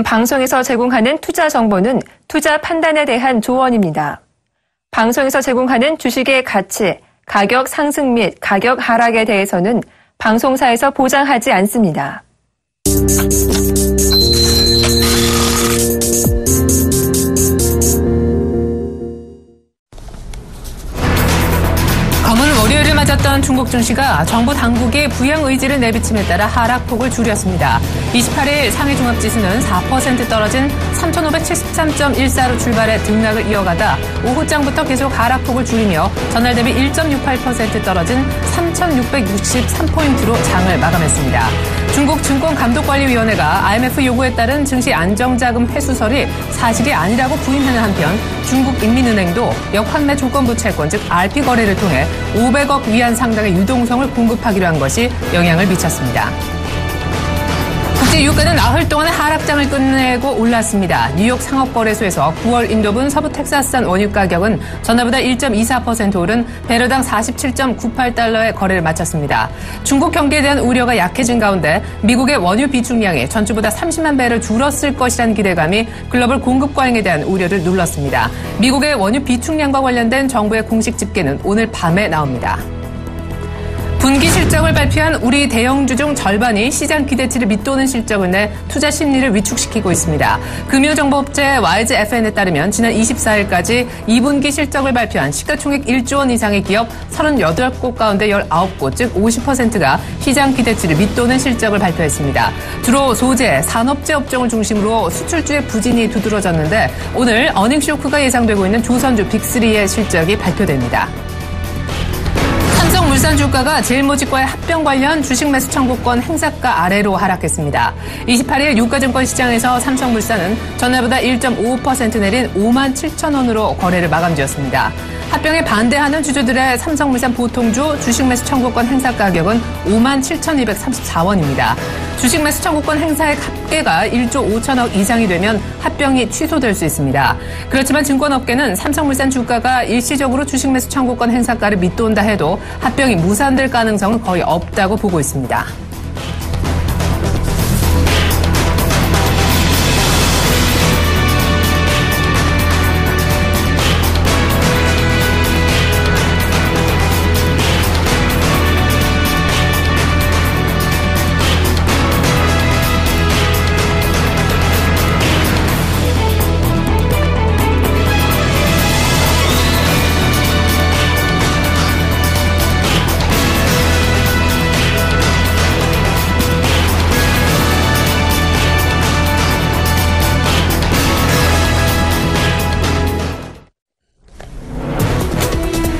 요즘 방송에서 제공하는 투자 정보는 투자 판단에 대한 조언입니다. 방송에서 제공하는 주식의 가치, 가격 상승 및 가격 하락에 대해서는 방송사에서 보장하지 않습니다. 검은 월요일을 맞았던 중국 증시가 정부 당국의 부양 의지를 내비침에 따라 하락폭을 줄였습니다. 28일 상해 종합지수는 4% 떨어진 3,573.14로 출발해 등락을 이어가다 오후장부터 계속 하락폭을 줄이며 전날 대비 1.68% 떨어진 3,663포인트로 장을 마감했습니다. 중국 증권감독관리위원회가 IMF 요구에 따른 증시 안정자금 회수설이 사실이 아니라고 부인하는 한편 중국인민은행도 역환매 조건부 채권 즉 RP 거래를 통해 500억 위안 상당의 유동성을 공급하기로 한 것이 영향을 미쳤습니다. 국제 유가는 나흘 동안의 하락장을 끝내고 올랐습니다. 뉴욕 상업거래소에서 9월 인도분 서부 텍사스산 원유 가격은 전날보다 1.24% 오른 배럴당 47.98달러의 거래를 마쳤습니다. 중국 경기에 대한 우려가 약해진 가운데 미국의 원유 비축량이 전주보다 30만 배럴 줄었을 것이라는 기대감이 글로벌 공급 과잉에 대한 우려를 눌렀습니다. 미국의 원유 비축량과 관련된 정부의 공식 집계는 오늘 밤에 나옵니다. 분기 실적을 발표한 우리 대형주 중 절반이 시장 기대치를 밑도는 실적을 내 투자 심리를 위축시키고 있습니다. 금융정보업체 YGFN에 따르면 지난 24일까지 2분기 실적을 발표한 시가총액 1조 원 이상의 기업 38곳 가운데 19곳, 즉 50%가 시장 기대치를 밑도는 실적을 발표했습니다. 주로 소재, 산업재 업종을 중심으로 수출주의 부진이 두드러졌는데 오늘 어닝 쇼크가 예상되고 있는 조선주 빅3의 실적이 발표됩니다. 삼성물산 주가가 제일모직과의 합병 관련 주식 매수 청구권 행사가 아래로 하락했습니다. 28일 유가증권 시장에서 삼성물산은 전날보다 1.55% 내린 57,000원으로 거래를 마감지었습니다. 합병에 반대하는 주주들의 삼성물산 보통주 주식 매수 청구권 행사 가격은 57,234원입니다. 주식 매수 청구권 행사의 합계가 1조 5천억 이상이 되면 합병이 취소될 수 있습니다. 그렇지만 증권업계는 삼성물산 주가가 일시적으로 주식 매수 청구권 행사가를 밑돈다 해도 합병이 무산될 가능성은 거의 없다고 보고 있습니다.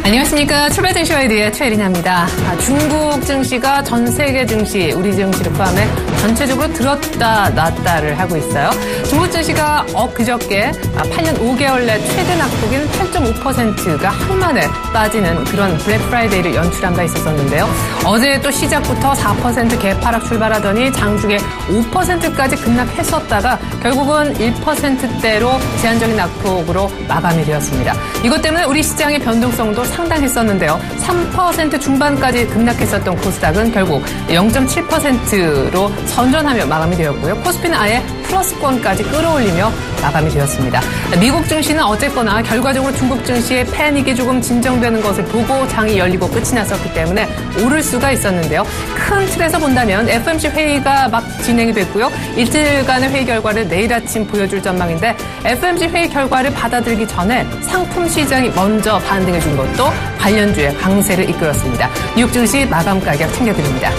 안녕하십니까. 출발 증시와이드의 최혜린입니다. 중국 증시가 전 세계 증시, 우리 증시를 포함해 전체적으로 들었다 놨다를 하고 있어요. 중국 증시가 그저께 8년 5개월 내 최대 낙폭인 8.5%가 하루 만에 빠지는 그런 블랙 프라이데이를 연출한 바 있었었는데요. 어제 또 시작부터 4% 개파락 출발하더니 장중에 5%까지 급락했었다가 결국은 1%대로 제한적인 낙폭으로 마감이 되었습니다. 이것 때문에 우리 시장의 변동성도 상당했었는데요. 3% 중반까지 급락했었던 코스닥은 결국 0.7%로 선전하며 마감이 되었고요. 코스피는 아예 플러스권까지 끌어올리며 마감이 되었습니다. 미국 증시는 어쨌거나 결과적으로 중국 증시의 패닉이 조금 진정되는 것을 보고 장이 열리고 끝이 났었기 때문에 오를 수가 있었는데요. 큰 틀에서 본다면 FOMC 회의가 막 진행이 됐고요. 이틀간의 회의 결과를 내일 아침 보여줄 전망인데 FOMC 회의 결과를 받아들이기 전에 상품 시장이 먼저 반등해 준 것도 관련주의 강세를 이끌었습니다. 뉴욕 증시 마감 가격 챙겨드립니다.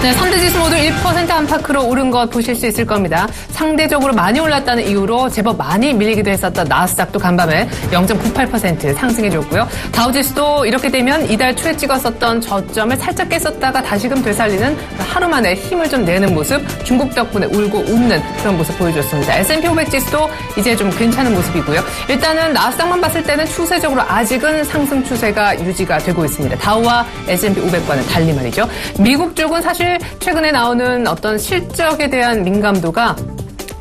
네, 3대 지수 모두 1% 안팎으로 오른 것 보실 수 있을 겁니다. 상대적으로 많이 올랐다는 이유로 제법 많이 밀리기도 했었던 나스닥도 간밤에 0.98% 상승해줬고요. 다우지수도 이렇게 되면 이달 초에 찍었었던 저점을 살짝 깼었다가 다시금 되살리는 하루 만에 힘을 좀 내는 모습, 중국 덕분에 울고 웃는 그런 모습 보여줬습니다. S&P 500 지수도 이제 좀 괜찮은 모습이고요. 일단은 나스닥만 봤을 때는 추세적으로 아직은 상승 추세가 유지가 되고 있습니다. 다우와 S&P 500과는 달리 말이죠. 미국 쪽은 사실 최근에 나오는 어떤 실적에 대한 민감도가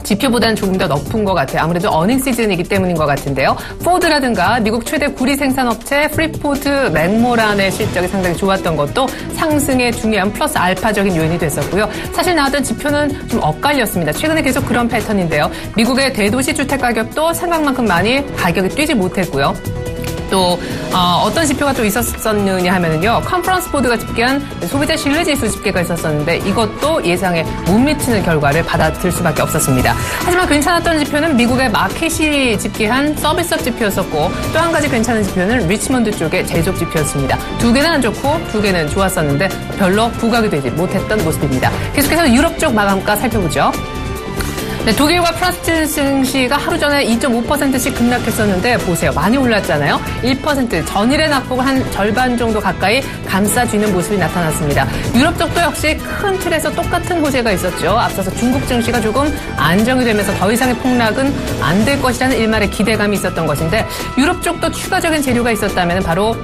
지표보다는 조금 더 높은 것 같아요. 아무래도 어닝 시즌이기 때문인 것 같은데요. 포드라든가 미국 최대 구리 생산업체 프리포드 맥모란의 실적이 상당히 좋았던 것도 상승에 중요한 플러스 알파적인 요인이 됐었고요. 사실 나왔던 지표는 좀 엇갈렸습니다. 최근에 계속 그런 패턴인데요. 미국의 대도시 주택 가격도 생각만큼 많이 가격이 뛰지 못했고요. 또 어떤 지표가 또 있었느냐 하면은요. 컨퍼런스 보드가 집계한 소비자 신뢰지수 집계가 있었었는데 이것도 예상에 못 미치는 결과를 받아들일 수밖에 없었습니다. 하지만 괜찮았던 지표는 미국의 마켓이 집계한 서비스업 지표였었고 또 한 가지 괜찮은 지표는 리치먼드 쪽의 제조업 지표였습니다. 두 개는 안 좋고 두 개는 좋았었는데 별로 부각이 되지 못했던 모습입니다. 계속해서 유럽 쪽 마감가 살펴보죠. 네, 독일과 프랑스 증시가 하루 전에 2.5%씩 급락했었는데 보세요. 많이 올랐잖아요. 1% 전일의 낙폭을 한 절반 정도 가까이 감싸쥐는 모습이 나타났습니다. 유럽 쪽도 역시 큰 틀에서 똑같은 호재가 있었죠. 앞서서 중국 증시가 조금 안정이 되면서 더 이상의 폭락은 안 될 것이라는 일말의 기대감이 있었던 것인데 유럽 쪽도 추가적인 재료가 있었다면 바로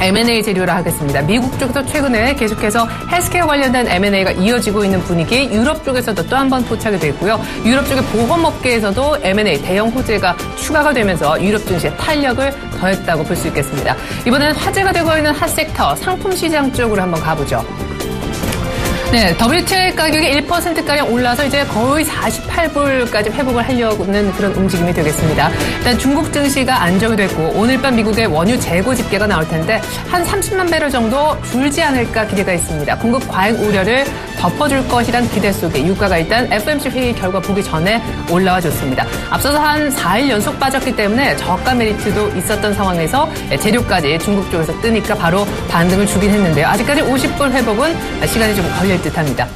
M&A 재료라 하겠습니다. 미국 쪽도 최근에 계속해서 헬스케어 관련된 M&A가 이어지고 있는 분위기, 유럽 쪽에서도 또 한 번 포착이 됐고요. 유럽 쪽의 보험업계에서도 M&A 대형 호재가 추가가 되면서 유럽 증시의 탄력을 더했다고 볼 수 있겠습니다. 이번에는 화제가 되고 있는 핫섹터, 상품 시장 쪽으로 한번 가보죠. 네, WTI 가격이 1%가량 올라서 이제 거의 48불까지 회복을 하려는 그런 움직임이 되겠습니다. 일단 중국 증시가 안정이 됐고 오늘 밤 미국의 원유 재고 집계가 나올 텐데 한 30만 배럴 정도 줄지 않을까 기대가 있습니다. 공급 과잉 우려를 덮어줄 것이란 기대 속에 유가가 일단 FOMC 회의 결과 보기 전에 올라와 줬습니다. 앞서서 한 4일 연속 빠졌기 때문에 저가 메리트도 있었던 상황에서 재료까지 중국 쪽에서 뜨니까 바로 반등을 주긴 했는데요. 아직까지 50불 회복은 시간이 좀 걸릴 듯합니다.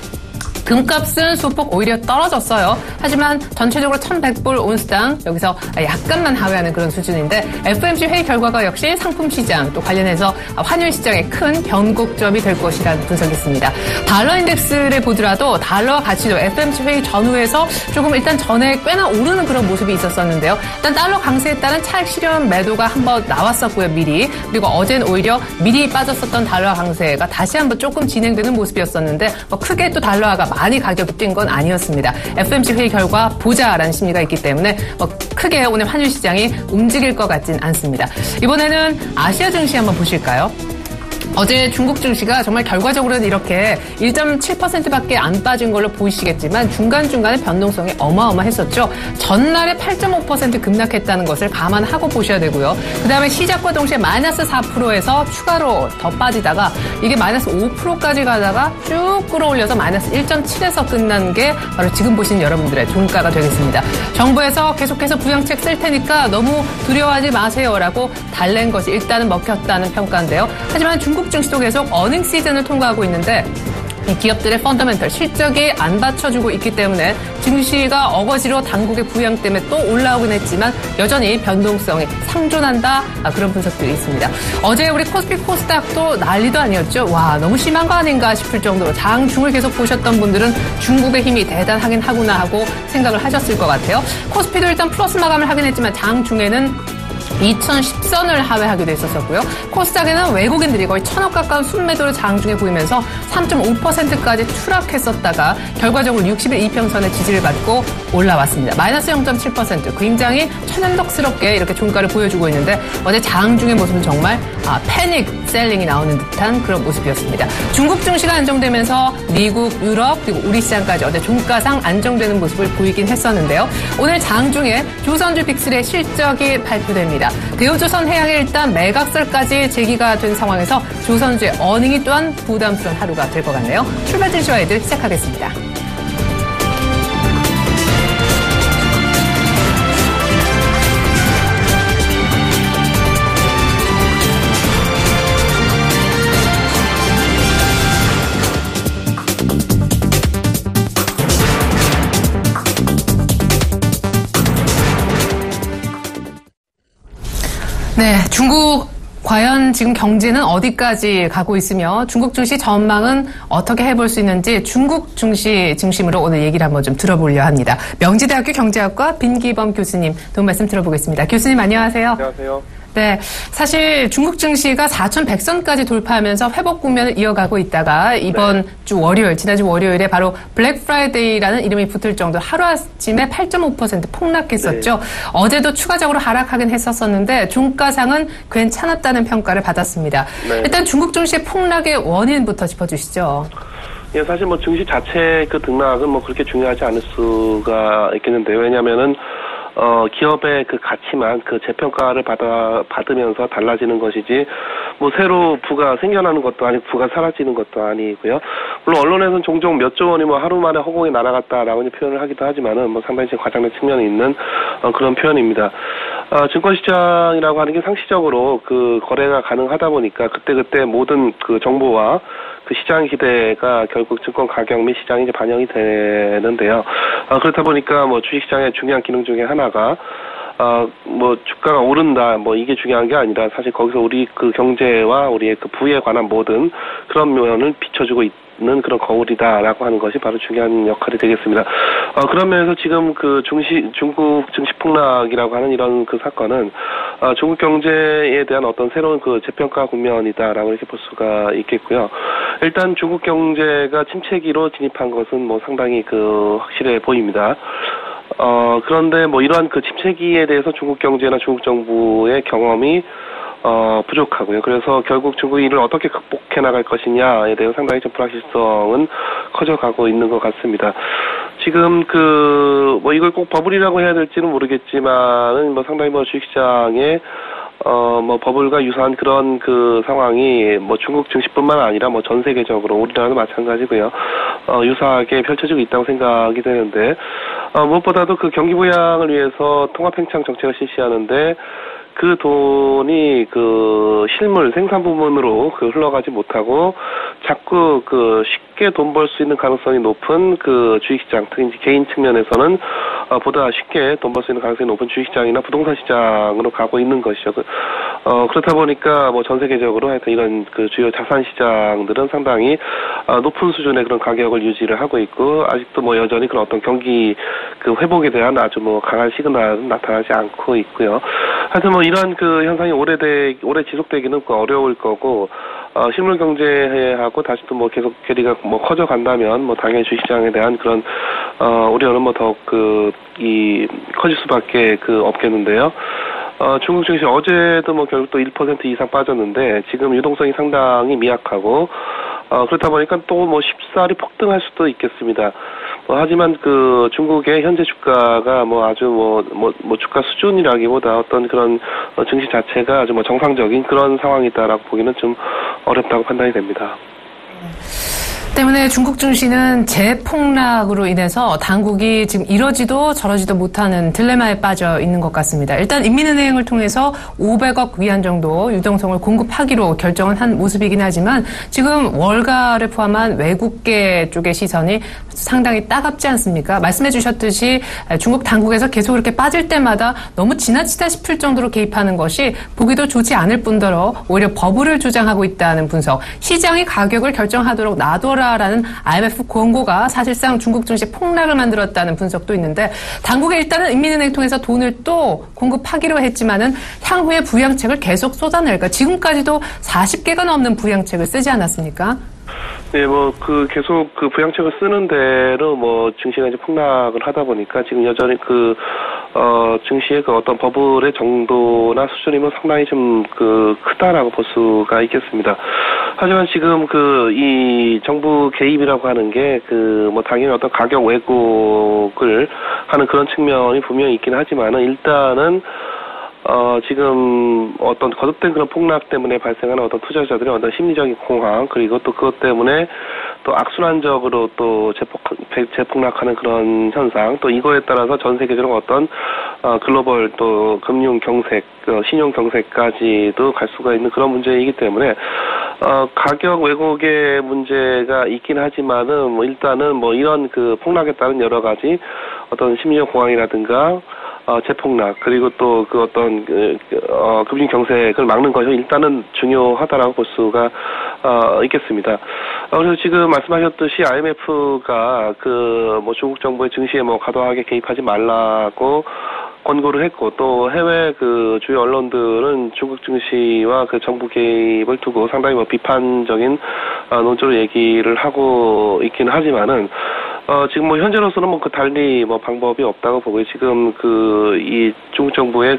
금값은 소폭 오히려 떨어졌어요. 하지만 전체적으로 1,100불 온스당 여기서 약간만 하회하는 그런 수준인데 FOMC 회의 결과가 역시 상품 시장 또 관련해서 환율 시장에 큰 변곡점이 될 것이라는 분석이 있습니다. 달러 인덱스를 보더라도 달러 가치도 FOMC 회의 전후에서 조금 일단 전에 꽤나 오르는 그런 모습이 있었었는데요. 일단 달러 강세에 따른 차익 실현 매도가 한번 나왔었고요. 미리. 그리고 어제는 오히려 미리 빠졌었던 달러 강세가 다시 한번 조금 진행되는 모습이었었는데 크게 또 달러가 많이 가격이 뛴 건 아니었습니다. FOMC 회의 결과 보자라는 심리가 있기 때문에 크게 오늘 환율 시장이 움직일 것 같진 않습니다. 이번에는 아시아 증시 한번 보실까요? 어제 중국 증시가 정말 결과적으로는 이렇게 1.7%밖에 안 빠진 걸로 보이시겠지만 중간중간에 변동성이 어마어마했었죠. 전날에 8.5% 급락했다는 것을 감안하고 보셔야 되고요. 그다음에 시작과 동시에 마이너스 4%에서 추가로 더 빠지다가 이게 마이너스 5%까지 가다가 쭉 끌어올려서 마이너스 1.7에서 끝난 게 바로 지금 보시는 여러분들의 종가가 되겠습니다. 정부에서 계속해서 부양책 쓸 테니까 너무 두려워하지 마세요라고 달랜 것이 일단은 먹혔다는 평가인데요. 하지만 중국 증시도 계속 어닝 시즌을 통과하고 있는데 이 기업들의 펀더멘털 실적이 안 받쳐주고 있기 때문에 증시가 어거지로 당국의 부양 때문에 또 올라오긴 했지만 여전히 변동성이 상존한다 그런 분석들이 있습니다. 어제 우리 코스피 코스닥도 난리도 아니었죠. 와 너무 심한 거 아닌가 싶을 정도로 장중을 계속 보셨던 분들은 중국의 힘이 대단하긴 하구나 하고 생각을 하셨을 것 같아요. 코스피도 일단 플러스 마감을 하긴 했지만 장중에는 2010선을 하회하기도 했었고요. 코스닥에는 외국인들이 거의 1,000억 가까운 순매도를 장중에 보이면서 3.5%까지 추락했었다가 결과적으로 60일 이평선의 지지를 받고 올라왔습니다. 마이너스 0.7% 굉장히 천연덕스럽게 이렇게 종가를 보여주고 있는데 어제 장중의 모습은 정말 패닉 셀링이 나오는 듯한 그런 모습이었습니다. 중국 증시가 안정되면서 미국, 유럽 그리고 우리 시장까지 어제 종가상 안정되는 모습을 보이긴 했었는데요. 오늘 장중에 조선주 빅3의 실적이 발표됩니다. 대우조선 해양이 일단 매각설까지 제기가 된 상황에서 조선주의 어닝이 또한 부담스러운 하루가 될 것 같네요. 출발 증시와이들 시작하겠습니다. 네, 중국 과연 지금 경제는 어디까지 가고 있으며 중국 증시 전망은 어떻게 해볼 수 있는지 중국 증시 중심으로 오늘 얘기를 한번 좀 들어보려 합니다. 명지대학교 경제학과 빈기범 교수님 도움 말씀 들어보겠습니다. 교수님 안녕하세요. 안녕하세요. 네, 사실 중국 증시가 4,100선까지 돌파하면서 회복 국면을 이어가고 있다가 이번 주 월요일, 지난주 월요일에 바로 블랙 프라이데이라는 이름이 붙을 정도로 하루아침에 8.5% 폭락했었죠. 어제도 추가적으로 하락하긴 했었었는데 종가상은 괜찮았다는 평가를 받았습니다. 일단 중국 증시의 폭락의 원인부터 짚어주시죠. 예, 사실 뭐 증시 자체 그 등락은 뭐 그렇게 중요하지 않을 수가 있겠는데요. 왜냐면은 기업의 그 가치만 그 재평가를 받으면서 달라지는 것이지, 뭐 새로 부가 생겨나는 것도 아니고 부가 사라지는 것도 아니고요. 물론 언론에서는 종종 몇 조 원이 뭐 하루 만에 허공에 날아갔다라고 표현을 하기도 하지만은 뭐 상당히 지금 과장된 측면이 있는 그런 표현입니다. 증권시장이라고 하는 게 상시적으로 그 거래가 가능하다 보니까 그때그때 모든 그 정보와 그 시장 기대가 결국 증권 가격 및 시장에 이제 반영이 되는데요. 그렇다 보니까 뭐 주식시장의 중요한 기능 중에 하나가 뭐 주가가 오른다 뭐 이게 중요한 게 아니라 사실 거기서 우리 그 경제와 우리의 그 부에 관한 모든 그런 면을 비춰주고 있는 그런 거울이다라고 하는 것이 바로 중요한 역할이 되겠습니다. 그런 면에서 지금 그 중국 증시 폭락이라고 하는 이런 그 사건은 중국 경제에 대한 어떤 새로운 그 재평가 국면이다라고 이렇게 볼 수가 있겠고요. 일단 중국 경제가 침체기로 진입한 것은 뭐 상당히 그 확실해 보입니다. 그런데 뭐 이러한 그 침체기에 대해서 중국 경제나 중국 정부의 경험이 부족하고요. 그래서 결국 중국이 이를 어떻게 극복해 나갈 것이냐에 대해서 상당히 좀 불확실성은 커져가고 있는 것 같습니다. 지금 뭐 이걸 꼭 버블이라고 해야 될지는 모르겠지만은 뭐 상당히 뭐 주식시장에 뭐 버블과 유사한 그런 그 상황이 뭐 중국 증시뿐만 아니라 뭐 전 세계적으로 우리나라도 마찬가지고요. 유사하게 펼쳐지고 있다고 생각이 되는데, 무엇보다도 그 경기 부양을 위해서 통합팽창 정책을 실시하는데 그 돈이 그 실물 생산 부문으로 그 흘러가지 못하고 자꾸 그 쉽게 돈 벌 수 있는 가능성이 높은 그 주식시장, 특히 개인 측면에서는 보다 쉽게 돈 벌 수 있는 가능성이 높은 주식시장이나 부동산 시장으로 가고 있는 것이죠. 그렇다 보니까 뭐 전 세계적으로 하여튼 이런 그 주요 자산 시장들은 상당히 높은 수준의 그런 가격을 유지를 하고 있고, 아직도 뭐 여전히 그런 어떤 경기 그 회복에 대한 아주 뭐 강한 시그널은 나타나지 않고 있고요. 하여튼 뭐 이런 그 현상이 오래 지속되기는 어려울 거고, 실물 경제하고 다시 또 뭐 계속 괴리가 뭐 커져간다면 뭐 당연히 주식시장에 대한 그런 우려는 뭐 더욱 커질 수밖에 없겠는데요. 중국 증시 어제도 뭐 결국 또 1% 이상 빠졌는데 지금 유동성이 상당히 미약하고, 그렇다 보니까 또 뭐 쉽사리 폭등할 수도 있겠습니다. 하지만 그 중국의 현재 주가가 뭐 아주 뭐 주가 수준이라기보다 어떤 그런 증시 자체가 아주 뭐 정상적인 그런 상황이다라고 보기는 좀 어렵다고 판단이 됩니다. 때문에 중국 증시는 재폭락으로 인해서 당국이 지금 이러지도 저러지도 못하는 딜레마에 빠져 있는 것 같습니다. 일단 인민은행을 통해서 500억 위안 정도 유동성을 공급하기로 결정은 한 모습이긴 하지만 지금 월가를 포함한 외국계 쪽의 시선이 상당히 따갑지 않습니까? 말씀해 주셨듯이 중국 당국에서 계속 이렇게 빠질 때마다 너무 지나치다 싶을 정도로 개입하는 것이 보기도 좋지 않을 뿐더러 오히려 버블을 주장하고 있다는 분석, 시장이 가격을 결정하도록 놔둬라 라는 IMF 권고가 사실상 중국 증시 폭락을 만들었다는 분석도 있는데, 당국에 일단은 인민은행 통해서 돈을 또 공급하기로 했지만은 향후에 부양책을 계속 쏟아낼까? 지금까지도 40개가 넘는 부양책을 쓰지 않았습니까? 네, 뭐 계속 부양책을 쓰는 대로 뭐 증시가 이제 폭락을 하다 보니까 지금 여전히 증시의 어떤 버블의 정도나 수준이 뭐 상당히 좀 크다라고 볼 수가 있겠습니다. 하지만 지금 이 정부 개입이라고 하는 게 뭐 당연히 어떤 가격 왜곡을 하는 그런 측면이 분명히 있긴 하지만은 일단은 지금 어떤 거듭된 그런 폭락 때문에 발생하는 어떤 투자자들의 어떤 심리적인 공황, 그리고 또 그것 때문에 또 악순환적으로 또 재폭락하는 그런 현상, 또 이거에 따라서 전 세계적으로 어떤 글로벌 또 금융 경색, 신용 경색까지도 갈 수가 있는 그런 문제이기 때문에 가격 왜곡의 문제가 있긴 하지만은 뭐 일단은 뭐 이런 폭락에 따른 여러 가지 어떤 심리적 공황이라든가 재폭락, 그리고 또 어떤 금융 경색을 막는 것이 일단은 중요하다라고 볼 수가 있겠습니다. 그래서 지금 말씀하셨듯이 IMF가 뭐 중국 정부의 증시에 뭐 과도하게 개입하지 말라고 권고를 했고 또 해외 그 주요 언론들은 중국 증시와 그 정부 개입을 두고 상당히 뭐 비판적인 논조로 얘기를 하고 있긴 하지만은 지금 뭐 현재로서는 뭐 그 달리 뭐 방법이 없다고 보고요. 지금 그 이 중국 정부의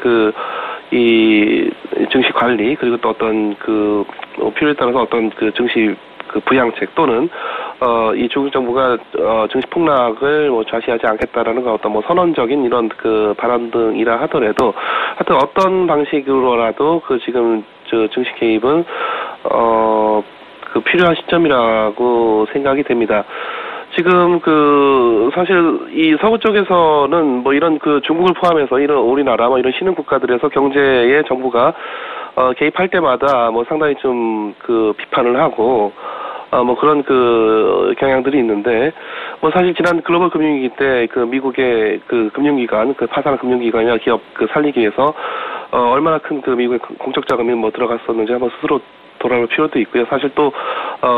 이 증시 관리 그리고 또 어떤 그 필요에 따라서 어떤 그 증시 그 부양책 또는 이 중국 정부가 증시 폭락을 뭐 좌시하지 않겠다라는 그 어떤 뭐 선언적인 이런 그 발언 등이라 하더라도 하여튼 어떤 방식으로라도 그 지금 저 증시 개입은 그 필요한 시점이라고 생각이 됩니다. 지금 그 사실 이 서구 쪽에서는 뭐 이런 그 중국을 포함해서 이런 우리나라 뭐 이런 신흥 국가들에서 경제에 정부가 개입할 때마다 뭐 상당히 좀 그 비판을 하고 뭐 그런 그 경향들이 있는데 뭐 사실 지난 글로벌 금융위기 때 그 미국의 그 금융기관 그 파산한 금융기관이나 기업 그 살리기 위해서 얼마나 큰 그 미국의 공적 자금이 뭐 들어갔었는지 한번 스스로 돌아볼 필요도 있고요. 사실 또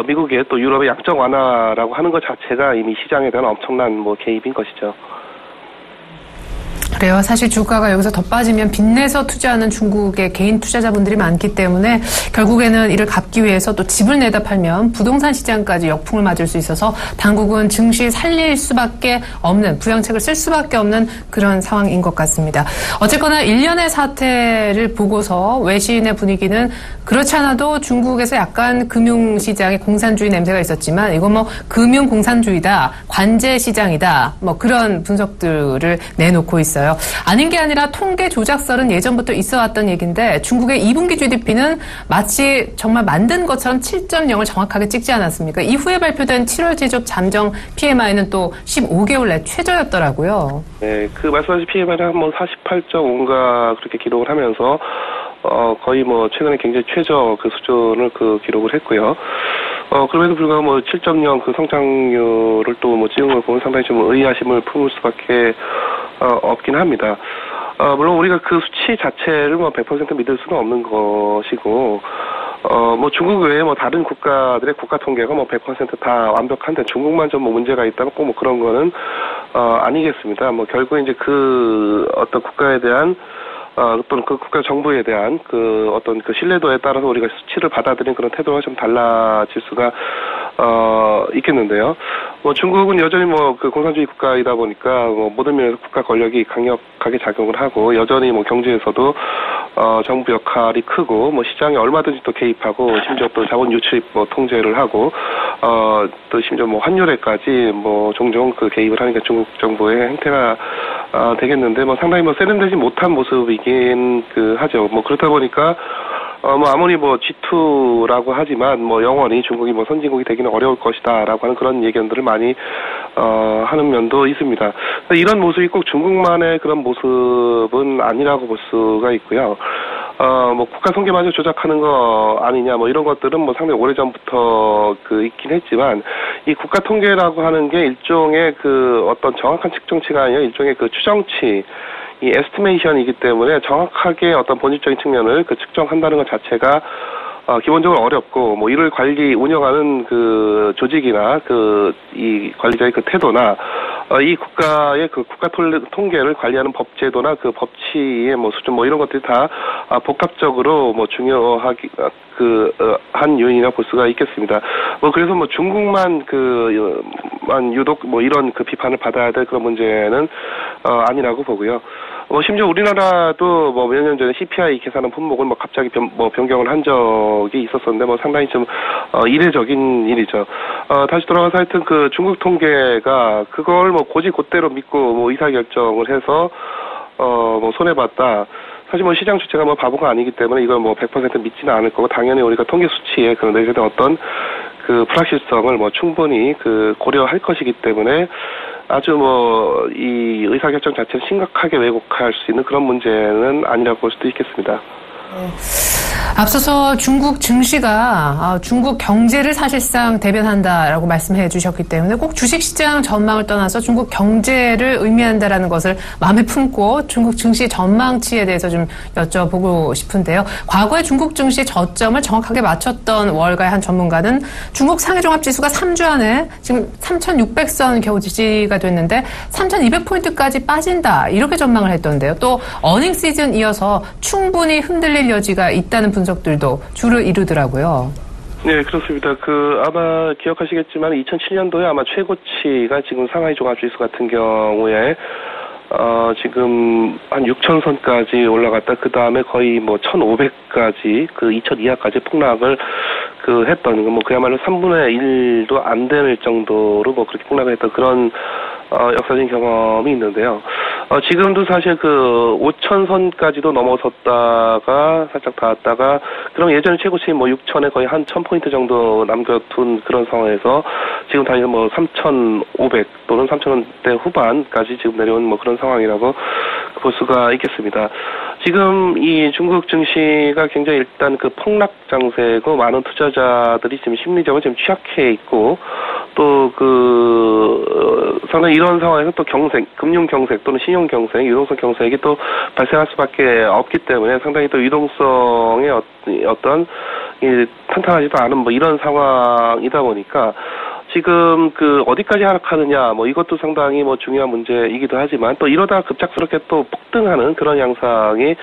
미국의 또 유럽의 약정 완화라고 하는 것 자체가 이미 시장에 대한 엄청난 뭐 개입인 것이죠. 그래요. 사실 주가가 여기서 더 빠지면 빚내서 투자하는 중국의 개인 투자자분들이 많기 때문에 결국에는 이를 갚기 위해서 또 집을 내다 팔면 부동산 시장까지 역풍을 맞을 수 있어서 당국은 증시 살릴 수밖에 없는 부양책을 쓸 수밖에 없는 그런 상황인 것 같습니다. 어쨌거나 일련의 사태를 보고서 외신의 분위기는 그렇지 않아도 중국에서 약간 금융시장에 공산주의 냄새가 있었지만 이건 뭐 금융공산주의다, 관제시장이다 뭐 그런 분석들을 내놓고 있어요. 아닌 게 아니라 통계 조작설은 예전부터 있어왔던 얘기인데 중국의 2분기 GDP는 마치 정말 만든 것처럼 7.0을 정확하게 찍지 않았습니까? 이후에 발표된 7월 제조업 잠정 PMI는 또 15개월 내 최저였더라고요. 네, 그 말씀하신 PMI는 뭐 48.5인가 그렇게 기록을 하면서 거의 뭐 최근에 굉장히 최저 그 수준을 그 기록을 했고요. 그럼에도 불구하고 뭐 7.0 그 성장률을 또 뭐 찍은 걸 보면 상당히 좀 의아심을 품을 수밖에 없긴 합니다. 물론 우리가 그 수치 자체를 뭐 100% 믿을 수는 없는 것이고, 뭐 중국 외에 뭐 다른 국가들의 국가 통계가 뭐 100% 다 완벽한데 중국만 좀 뭐 문제가 있다면 꼭 뭐 그런 거는, 아니겠습니다. 뭐 결국 이제 그 어떤 국가에 대한 또는 그 국가 정부에 대한 그 어떤 그 신뢰도에 따라서 우리가 수치를 받아들이는 그런 태도가 좀 달라질 수가 있겠는데요. 뭐 중국은 여전히 뭐 그 공산주의 국가이다 보니까 뭐 모든 면에서 국가 권력이 강력하게 작용을 하고 여전히 뭐 경제에서도 정부 역할이 크고 뭐 시장에 얼마든지 또 개입하고 심지어 또 자본 유출 뭐 통제를 하고 또 심지어 뭐 환율에까지 뭐 종종 그 개입을 하니까 중국 정부의 행태가 되겠는데 뭐 상당히 뭐 세련되지 못한 모습이긴 그 하죠. 뭐 그렇다 보니까 뭐 아무리 뭐 G2라고 하지만 뭐 영원히 중국이 뭐 선진국이 되기는 어려울 것이다라고 하는 그런 예견들을 많이 하는 면도 있습니다. 이런 모습이 꼭 중국만의 그런 모습은 아니라고 볼 수가 있고요. 뭐 국가 통계마저 조작하는 거 아니냐 뭐 이런 것들은 뭐 상당히 오래전부터 그 있긴 했지만 이 국가 통계라고 하는 게 일종의 그 어떤 정확한 측정치가 아니라 일종의 그 추정치 이 에스티메이션이기 때문에 정확하게 어떤 본질적인 측면을 그 측정한다는 것 자체가 기본적으로 어렵고 뭐 이를 운영하는 그 조직이나 그 이 관리자의 그 태도나 이 국가의 그 국가 통계를 관리하는 법제도나 그 법치의 뭐 수준 뭐 이런 것들이 다 복합적으로 뭐 중요하기 한 요인이라 볼 수가 있겠습니다. 뭐 그래서 뭐 중국만 만 유독 뭐 이런 그 비판을 받아야 될 그런 문제는 아니라고 보고요. 뭐 심지어 우리나라도 뭐 몇 년 전에 CPI 계산한 품목을 뭐 갑자기 변경을 한 적이 있었었는데 뭐 상당히 좀 이례적인 일이죠. 다시 돌아가서 하여튼 그 중국 통계가 그걸 뭐 곧대로 믿고 뭐 의사결정을 해서 뭐 손해봤다. 사실 뭐 시장 주체가 뭐 바보가 아니기 때문에 이걸 뭐 100% 믿지는 않을 거고 당연히 우리가 통계 수치에 그런 내세된 어떤 그 불확실성을 뭐 충분히 그 고려할 것이기 때문에 아주 뭐 이 의사결정 자체를 심각하게 왜곡할 수 있는 그런 문제는 아니라고 볼 수도 있겠습니다. 앞서서 중국 증시가 중국 경제를 사실상 대변한다라고 말씀해 주셨기 때문에 꼭 주식시장 전망을 떠나서 중국 경제를 의미한다라는 것을 마음에 품고 중국 증시 전망치에 대해서 좀 여쭤보고 싶은데요. 과거에 중국 증시 저점을 정확하게 맞췄던 월가의 한 전문가는 중국 상해종합지수가 3주 안에 지금 3,600선 겨우 지지가 됐는데 3,200포인트까지 빠진다 이렇게 전망을 했던데요. 또 어닝 시즌 이어서 충분히 흔들릴 여지가 있다는 분석들도 주를 이루더라고요. 네, 그렇습니다. 아마 기억하시겠지만 2007년도에 아마 최고치가 지금 상하이 종합지수 같은 경우에 지금 한 6,000선까지 올라갔다. 그 다음에 거의 1,500까지 2,000 이하까지 폭락을 했던 그야말로 3분의 1도 안 될 정도로 그렇게 폭락을 했던 그런 역사적인 경험이 있는데요. 지금도 사실 5,000선까지도 넘어섰다가 살짝 닿았다가 그럼 예전에 최고치인 6,000에 거의 한 1,000포인트 정도 남겨둔 그런 상황에서 지금 다시 3,500 또는 3,000원대 후반까지 지금 내려온 그런 상황이라고 볼 수가 있겠습니다. 지금 이 중국 증시가 굉장히 일단 폭락 장세고 많은 투자자들이 지금 심리적으로 지금 취약해 있고 또 상당히 이런 상황에서 또 금융 경색 또는 신용 경색, 유동성 경색이 또 발생할 수밖에 없기 때문에 상당히 또 유동성의 어떤 탄탄하지도 않은 이런 상황이다 보니까 지금 어디까지 하락하느냐 이것도 상당히 중요한 문제이기도 하지만 또 이러다 급작스럽게 또 폭등하는 그런 양상이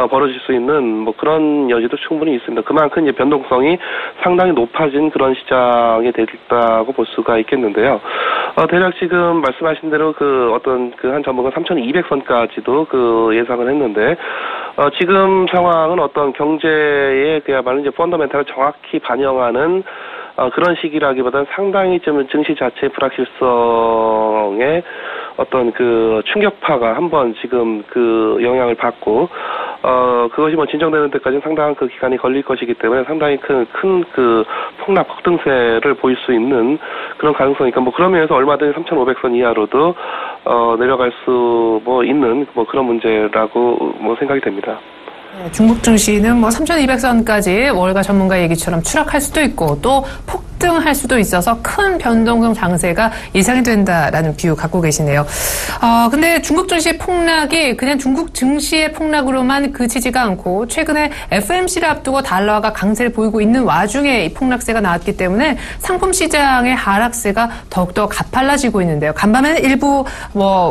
벌어질 수 있는 그런 여지도 충분히 있습니다. 그만큼 이제 변동성이 상당히 높아진 그런 시장이 됐다고 볼 수가 있겠는데요. 대략 지금 말씀하신 대로 한 전문가 3,200선까지도 예상을 했는데 지금 상황은 어떤 경제의 그야말로 이제 펀더멘탈을 정확히 반영하는 그런 시기라기보다는 상당히 좀 증시 자체의 불확실성의 어떤 충격파가 한번 지금 영향을 받고, 그것이 진정되는 데까지는 상당한 기간이 걸릴 것이기 때문에 상당히 큰 폭락, 폭등세를 보일 수 있는 그런 가능성이니까 그런 면에서 얼마든지 3,500선 이하로도, 내려갈 수 있는 그런 문제라고 생각이 됩니다. 중국 증시는 3,200선까지 월가 전문가 얘기처럼 추락할 수도 있고 또 폭등할 수도 있어서 큰 변동성 장세가 예상이 된다라는 뷰 갖고 계시네요. 근데 중국 증시의 폭락이 그냥 중국 증시의 폭락으로만 그치지가 않고 최근에 FOMC를 앞두고 달러가 강세를 보이고 있는 와중에 이 폭락세가 나왔기 때문에 상품 시장의 하락세가 더욱더 가팔라지고 있는데요. 간밤에는 일부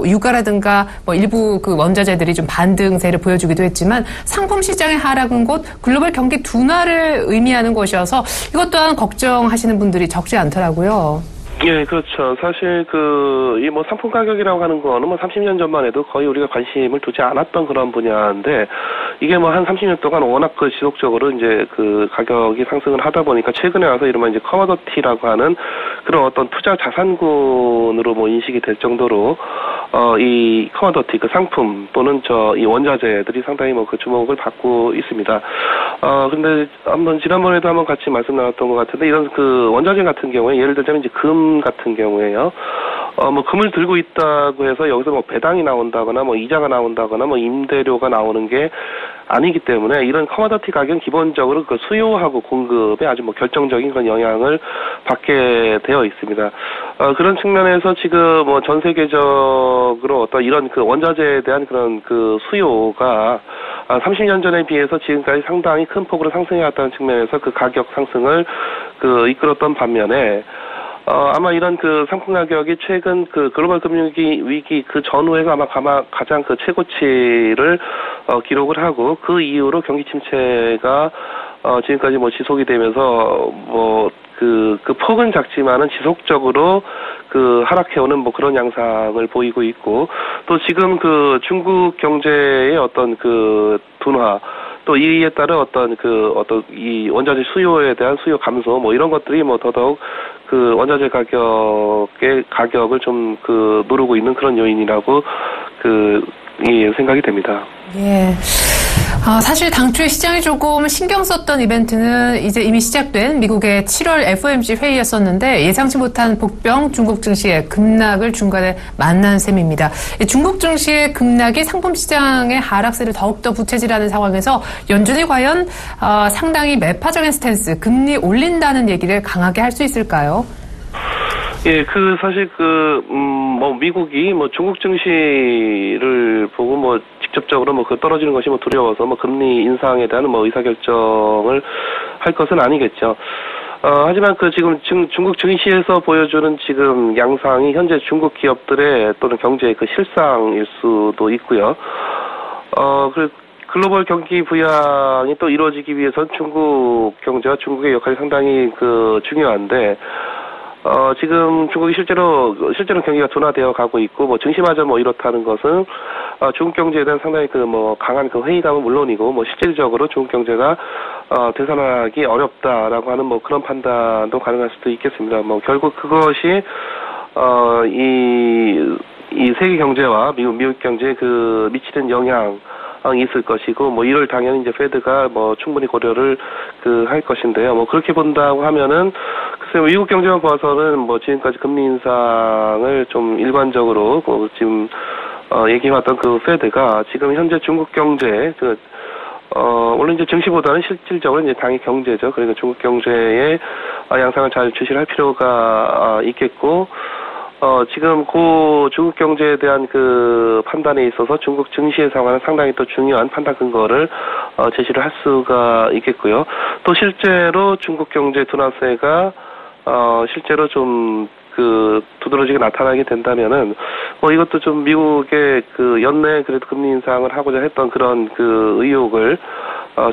유가라든가 일부 원자재들이 좀 반등세를 보여주기도 했지만 상품 시장의 하락은 곧 글로벌 경기 둔화를 의미하는 것이어서 이것 또한 걱정하시는 분들이 적지 않더라고요. 예, 그렇죠. 사실 이 상품 가격이라고 하는 거는 30년 전만 해도 거의 우리가 관심을 두지 않았던 그런 분야인데 이게 한 30년 동안 워낙 지속적으로 이제 가격이 상승을 하다 보니까 최근에 와서 이른바 이제 커머더티라고 하는 그런 어떤 투자 자산군으로 인식이 될 정도로 이 커머더티 상품 또는 이 원자재들이 상당히 주목을 받고 있습니다. 근데 지난번에도 한번 같이 말씀 나눴던 것 같은데 이런 원자재 같은 경우에 예를 들자면 이제 금 같은 경우에요. 금을 들고 있다고 해서 여기서 배당이 나온다거나 이자가 나온다거나 임대료가 나오는 게 아니기 때문에 이런 커머더티 가격은 기본적으로 수요하고 공급에 아주 결정적인 그런 영향을 받게 되어 있습니다. 그런 측면에서 지금 전 세계적으로 어떤 이런 원자재에 대한 그런 수요가 30년 전에 비해서 지금까지 상당히 큰 폭으로 상승해왔다는 측면에서 가격 상승을 이끌었던 반면에 아마 이런 상품 가격이 최근 글로벌 금융위기 전후에가 아마 가장 최고치를 기록을 하고 그 이후로 경기 침체가 지금까지 지속이 되면서 폭은 작지만은 지속적으로 하락해오는 그런 양상을 보이고 있고 또 지금 중국 경제의 어떤 둔화 또 이에 따른 어떤 이 원자재 수요에 대한 수요 감소 이런 것들이 더더욱 원자재 가격을 좀 누르고 있는 그런 요인이라고 생각이 됩니다. 예. 사실 당초에 시장이 조금 신경 썼던 이벤트는 이제 이미 시작된 미국의 7월 FOMC 회의였었는데 예상치 못한 복병 중국 증시의 급락을 중간에 만난 셈입니다. 중국 증시의 급락이 상품 시장의 하락세를 더욱더 부채질하는 상황에서 연준이 과연 상당히 매파적인 스탠스, 금리 올린다는 얘기를 강하게 할 수 있을까요? 예, 사실 미국이 중국 증시를 보고 직접적으로 떨어지는 것이 두려워서 금리 인상에 대한 의사결정을 할 것은 아니겠죠. 하지만 지금 중국 증시에서 보여주는 지금 양상이 현재 중국 기업들의 또는 경제의 실상일 수도 있고요. 글로벌 경기 부양이 또 이루어지기 위해서는 중국 경제와 중국의 역할이 상당히 중요한데, 지금 중국이 실제로 경기가 둔화되어 가고 있고, 증시마저 이렇다는 것은, 중국 경제에 대한 상당히 강한 회의감은 물론이고, 실질적으로 중국 경제가, 되살아나기 어렵다라고 하는 그런 판단도 가능할 수도 있겠습니다. 결국 그것이, 이 세계 경제와 미국 경제에 미치는 영향, 있을 것이고, 이를 당연히 이제 페드가 충분히 고려를 할 것인데요. 그렇게 본다고 하면은, 글쎄요, 미국 경제만 봐서는 지금까지 금리 인상을 좀 일관적으로 지금, 얘기해왔던 페드가 지금 현재 중국 경제, 물론 이제 증시보다는 실질적으로 이제 당의 경제죠. 그러니까 중국 경제의 양상을 잘 주시할 필요가 있겠고, 지금 중국 경제에 대한 판단에 있어서 중국 증시의 상황은 상당히 또 중요한 판단 근거를 제시를 할 수가 있겠고요. 또 실제로 중국 경제 둔화세가 실제로 좀 두드러지게 나타나게 된다면은 이것도 좀 미국의 연내 그래도 금리 인상을 하고자 했던 그런 의욕을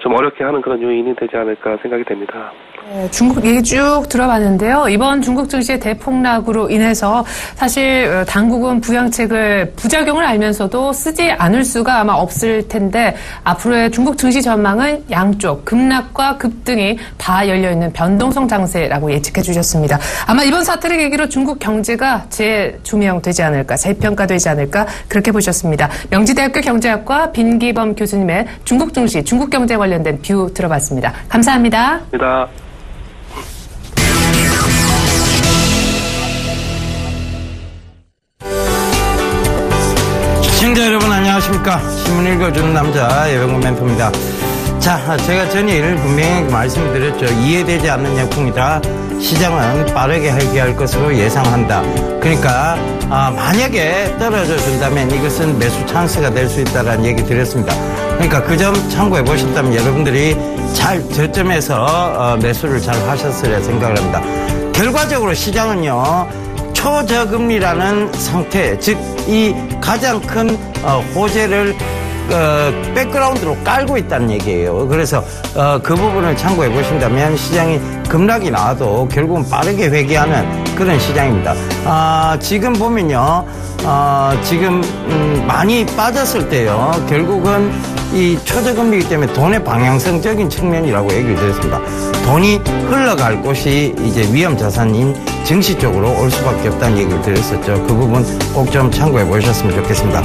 좀 어렵게 하는 그런 요인이 되지 않을까 생각이 됩니다. 네, 중국 얘기 쭉 들어봤는데요. 이번 중국 증시의 대폭락으로 인해서 사실 당국은 부양책을 부작용을 알면서도 쓰지 않을 수가 아마 없을 텐데 앞으로의 중국 증시 전망은 양쪽 급락과 급등이 다 열려있는 변동성 장세라고 예측해 주셨습니다. 아마 이번 사태를 계기로 중국 경제가 재조명되지 않을까, 재평가되지 않을까 그렇게 보셨습니다. 명지대학교 경제학과 빈기범 교수님의 중국 증시, 중국 경제 관련된 뷰 들어봤습니다. 감사합니다. 감사합니다. 시청자 여러분 안녕하십니까. 신문 읽어주는 남자 예병구 멘토입니다. 자, 제가 전일 분명히 말씀드렸죠. 이해되지 않는 역풍이다. 시장은 빠르게 회귀할 것으로 예상한다. 그러니까 만약에 떨어져 준다면 이것은 매수 찬스가 될 수 있다는 얘기 드렸습니다. 그러니까 그 점 참고해 보셨다면 여러분들이 잘 저점에서 매수를 잘 하셨으리라 생각을 합니다. 결과적으로 시장은요, 초저금리라는 상태, 즉 이 가장 큰 호재를 백그라운드로 깔고 있다는 얘기예요. 그래서 그 부분을 참고해 보신다면 시장이 급락이 나와도 결국은 빠르게 회귀하는 그런 시장입니다. 지금 보면요, 지금 많이 빠졌을 때요, 결국은 이 초저금리이기 때문에 돈의 방향성적인 측면이라고 얘기를 드렸습니다. 돈이 흘러갈 곳이 이제 위험 자산인 증시 쪽으로 올 수밖에 없다는 얘기를 드렸었죠. 그 부분 꼭 좀 참고해 보셨으면 좋겠습니다.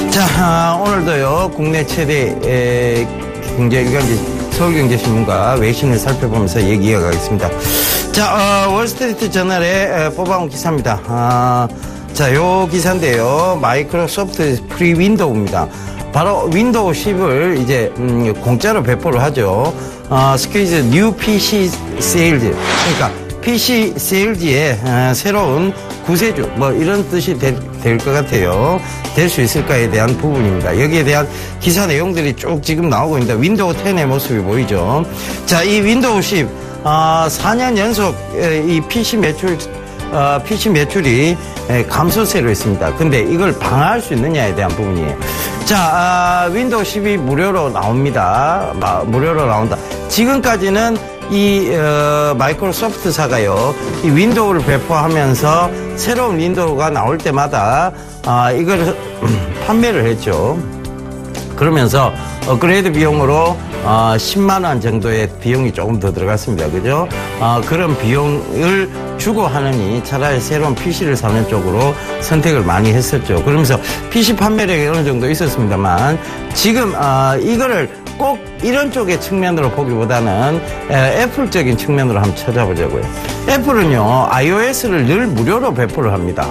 자, 오늘도요, 국내 최대 경제일간지 서울경제신문과 외신을 살펴보면서 얘기 이어가겠습니다. 자, 월스트리트 저널에 뽑아온 기사입니다. 자, 요 기사인데요, 마이크로소프트 프리 윈도우입니다. 바로 윈도우 10을 이제 공짜로 배포를 하죠. 스퀴즈 뉴 PC 세일즈, 그러니까 PC 세일즈의 새로운 구세주, 이런 뜻이 될 것 같아요. 될 수 있을까에 대한 부분입니다. 여기에 대한 기사 내용들이 쭉 지금 나오고 있는데 윈도우 10의 모습이 보이죠. 자, 이 윈도우 10 4년 연속 이 PC 매출이 감소세로 있습니다. 근데 이걸 방어할 수 있느냐에 대한 부분이에요. 자, 윈도우 10이 무료로 나옵니다. 무료로 나온다. 지금까지는 이 마이크로소프트사가요, 이 윈도우를 배포하면서 새로운 윈도우가 나올 때마다 이걸 판매를 했죠. 그러면서 업그레이드 비용으로 10만 원 정도의 비용이 조금 더 들어갔습니다. 그죠? 그런 비용을 주고 하느니 차라리 새로운 PC를 사는 쪽으로 선택을 많이 했었죠. 그러면서 PC 판매량이 어느 정도 있었습니다만 지금 이거를 꼭 이런 쪽의 측면으로 보기보다는 애플적인 측면으로 한번 찾아보자고요. 애플은요, iOS를 늘 무료로 배포를 합니다.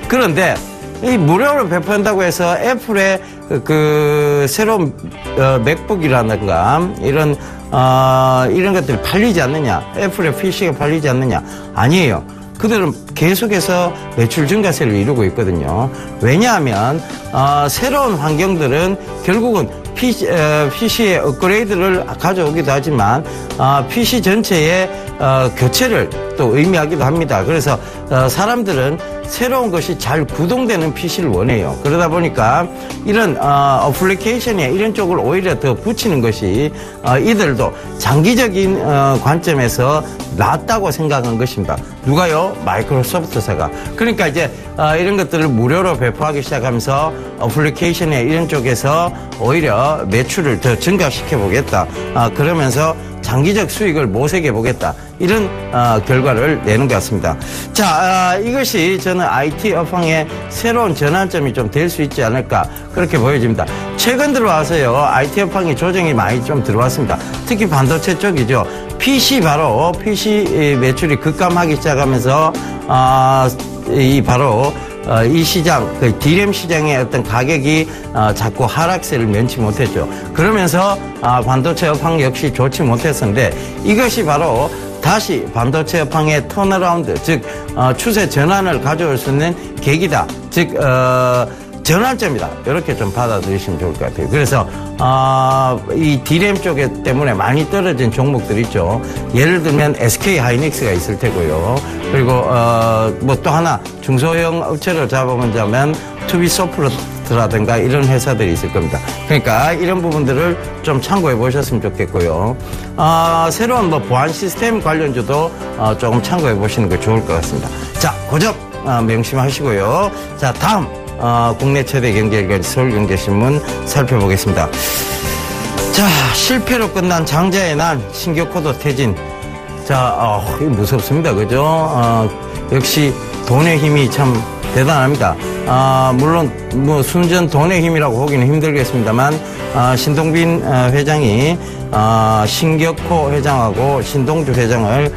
그런데 이 무료로 배포한다고 해서 애플의 그 새로운 맥북이라든가 이런 것들이 팔리지 않느냐, 애플의 PC가 팔리지 않느냐? 아니에요. 그들은 계속해서 매출 증가세를 이루고 있거든요. 왜냐하면 새로운 환경들은 결국은 PC의 업그레이드를 가져오기도 하지만 PC 전체의 교체를 또 의미하기도 합니다. 그래서 사람들은 새로운 것이 잘 구동되는 PC를 원해요. 그러다 보니까 이런 어플리케이션에 이런 쪽을 오히려 더 붙이는 것이 이들도 장기적인 관점에서 낫다고 생각한 것입니다. 누가요? 마이크로소프트사가. 그러니까 이제 이런 것들을 무료로 배포하기 시작하면서 어플리케이션에 이런 쪽에서 오히려 매출을 더 증가시켜 보겠다. 그러면서 장기적 수익을 모색해 보겠다. 이런 결과를 내는 것 같습니다. 자, 이것이 저는 IT 업황의 새로운 전환점이 좀 될 수 있지 않을까 그렇게 보여집니다. 최근 들어와서요, IT 업황의 조정이 많이 좀 들어왔습니다. 특히 반도체 쪽이죠. PC 매출이 급감하기 시작하면서 이 시장, 그 D램 시장의 어떤 가격이 자꾸 하락세를 면치 못했죠. 그러면서 반도체 업황 역시 좋지 못했었는데 이것이 바로 다시 반도체 업황의 턴어라운드, 즉 추세 전환을 가져올 수 있는 계기다. 즉 전환점이다. 이렇게 좀 받아들이시면 좋을 것 같아요. 그래서 이 D램 쪽에 때문에 많이 떨어진 종목들 있죠. 예를 들면 SK 하이닉스가 있을 테고요. 그리고 뭐 또 하나 중소형 업체를 잡아보자면 투비소프트라든가 이런 회사들이 있을 겁니다. 그러니까 이런 부분들을 좀 참고해 보셨으면 좋겠고요. 새로운 뭐 보안 시스템 관련주도 조금 참고해 보시는 게 좋을 것 같습니다. 자, 그 점 명심하시고요. 자, 다음 국내 최대 경제일간 서울경제신문 살펴보겠습니다. 자, 실패로 끝난 장자의 난, 신격호도 퇴진. 자, 이거 무섭습니다. 그죠? 역시 돈의 힘이 참 대단합니다. 물론 뭐 순전 돈의 힘이라고 보기는 힘들겠습니다만 신동빈 회장이 신격호 회장하고 신동주 회장을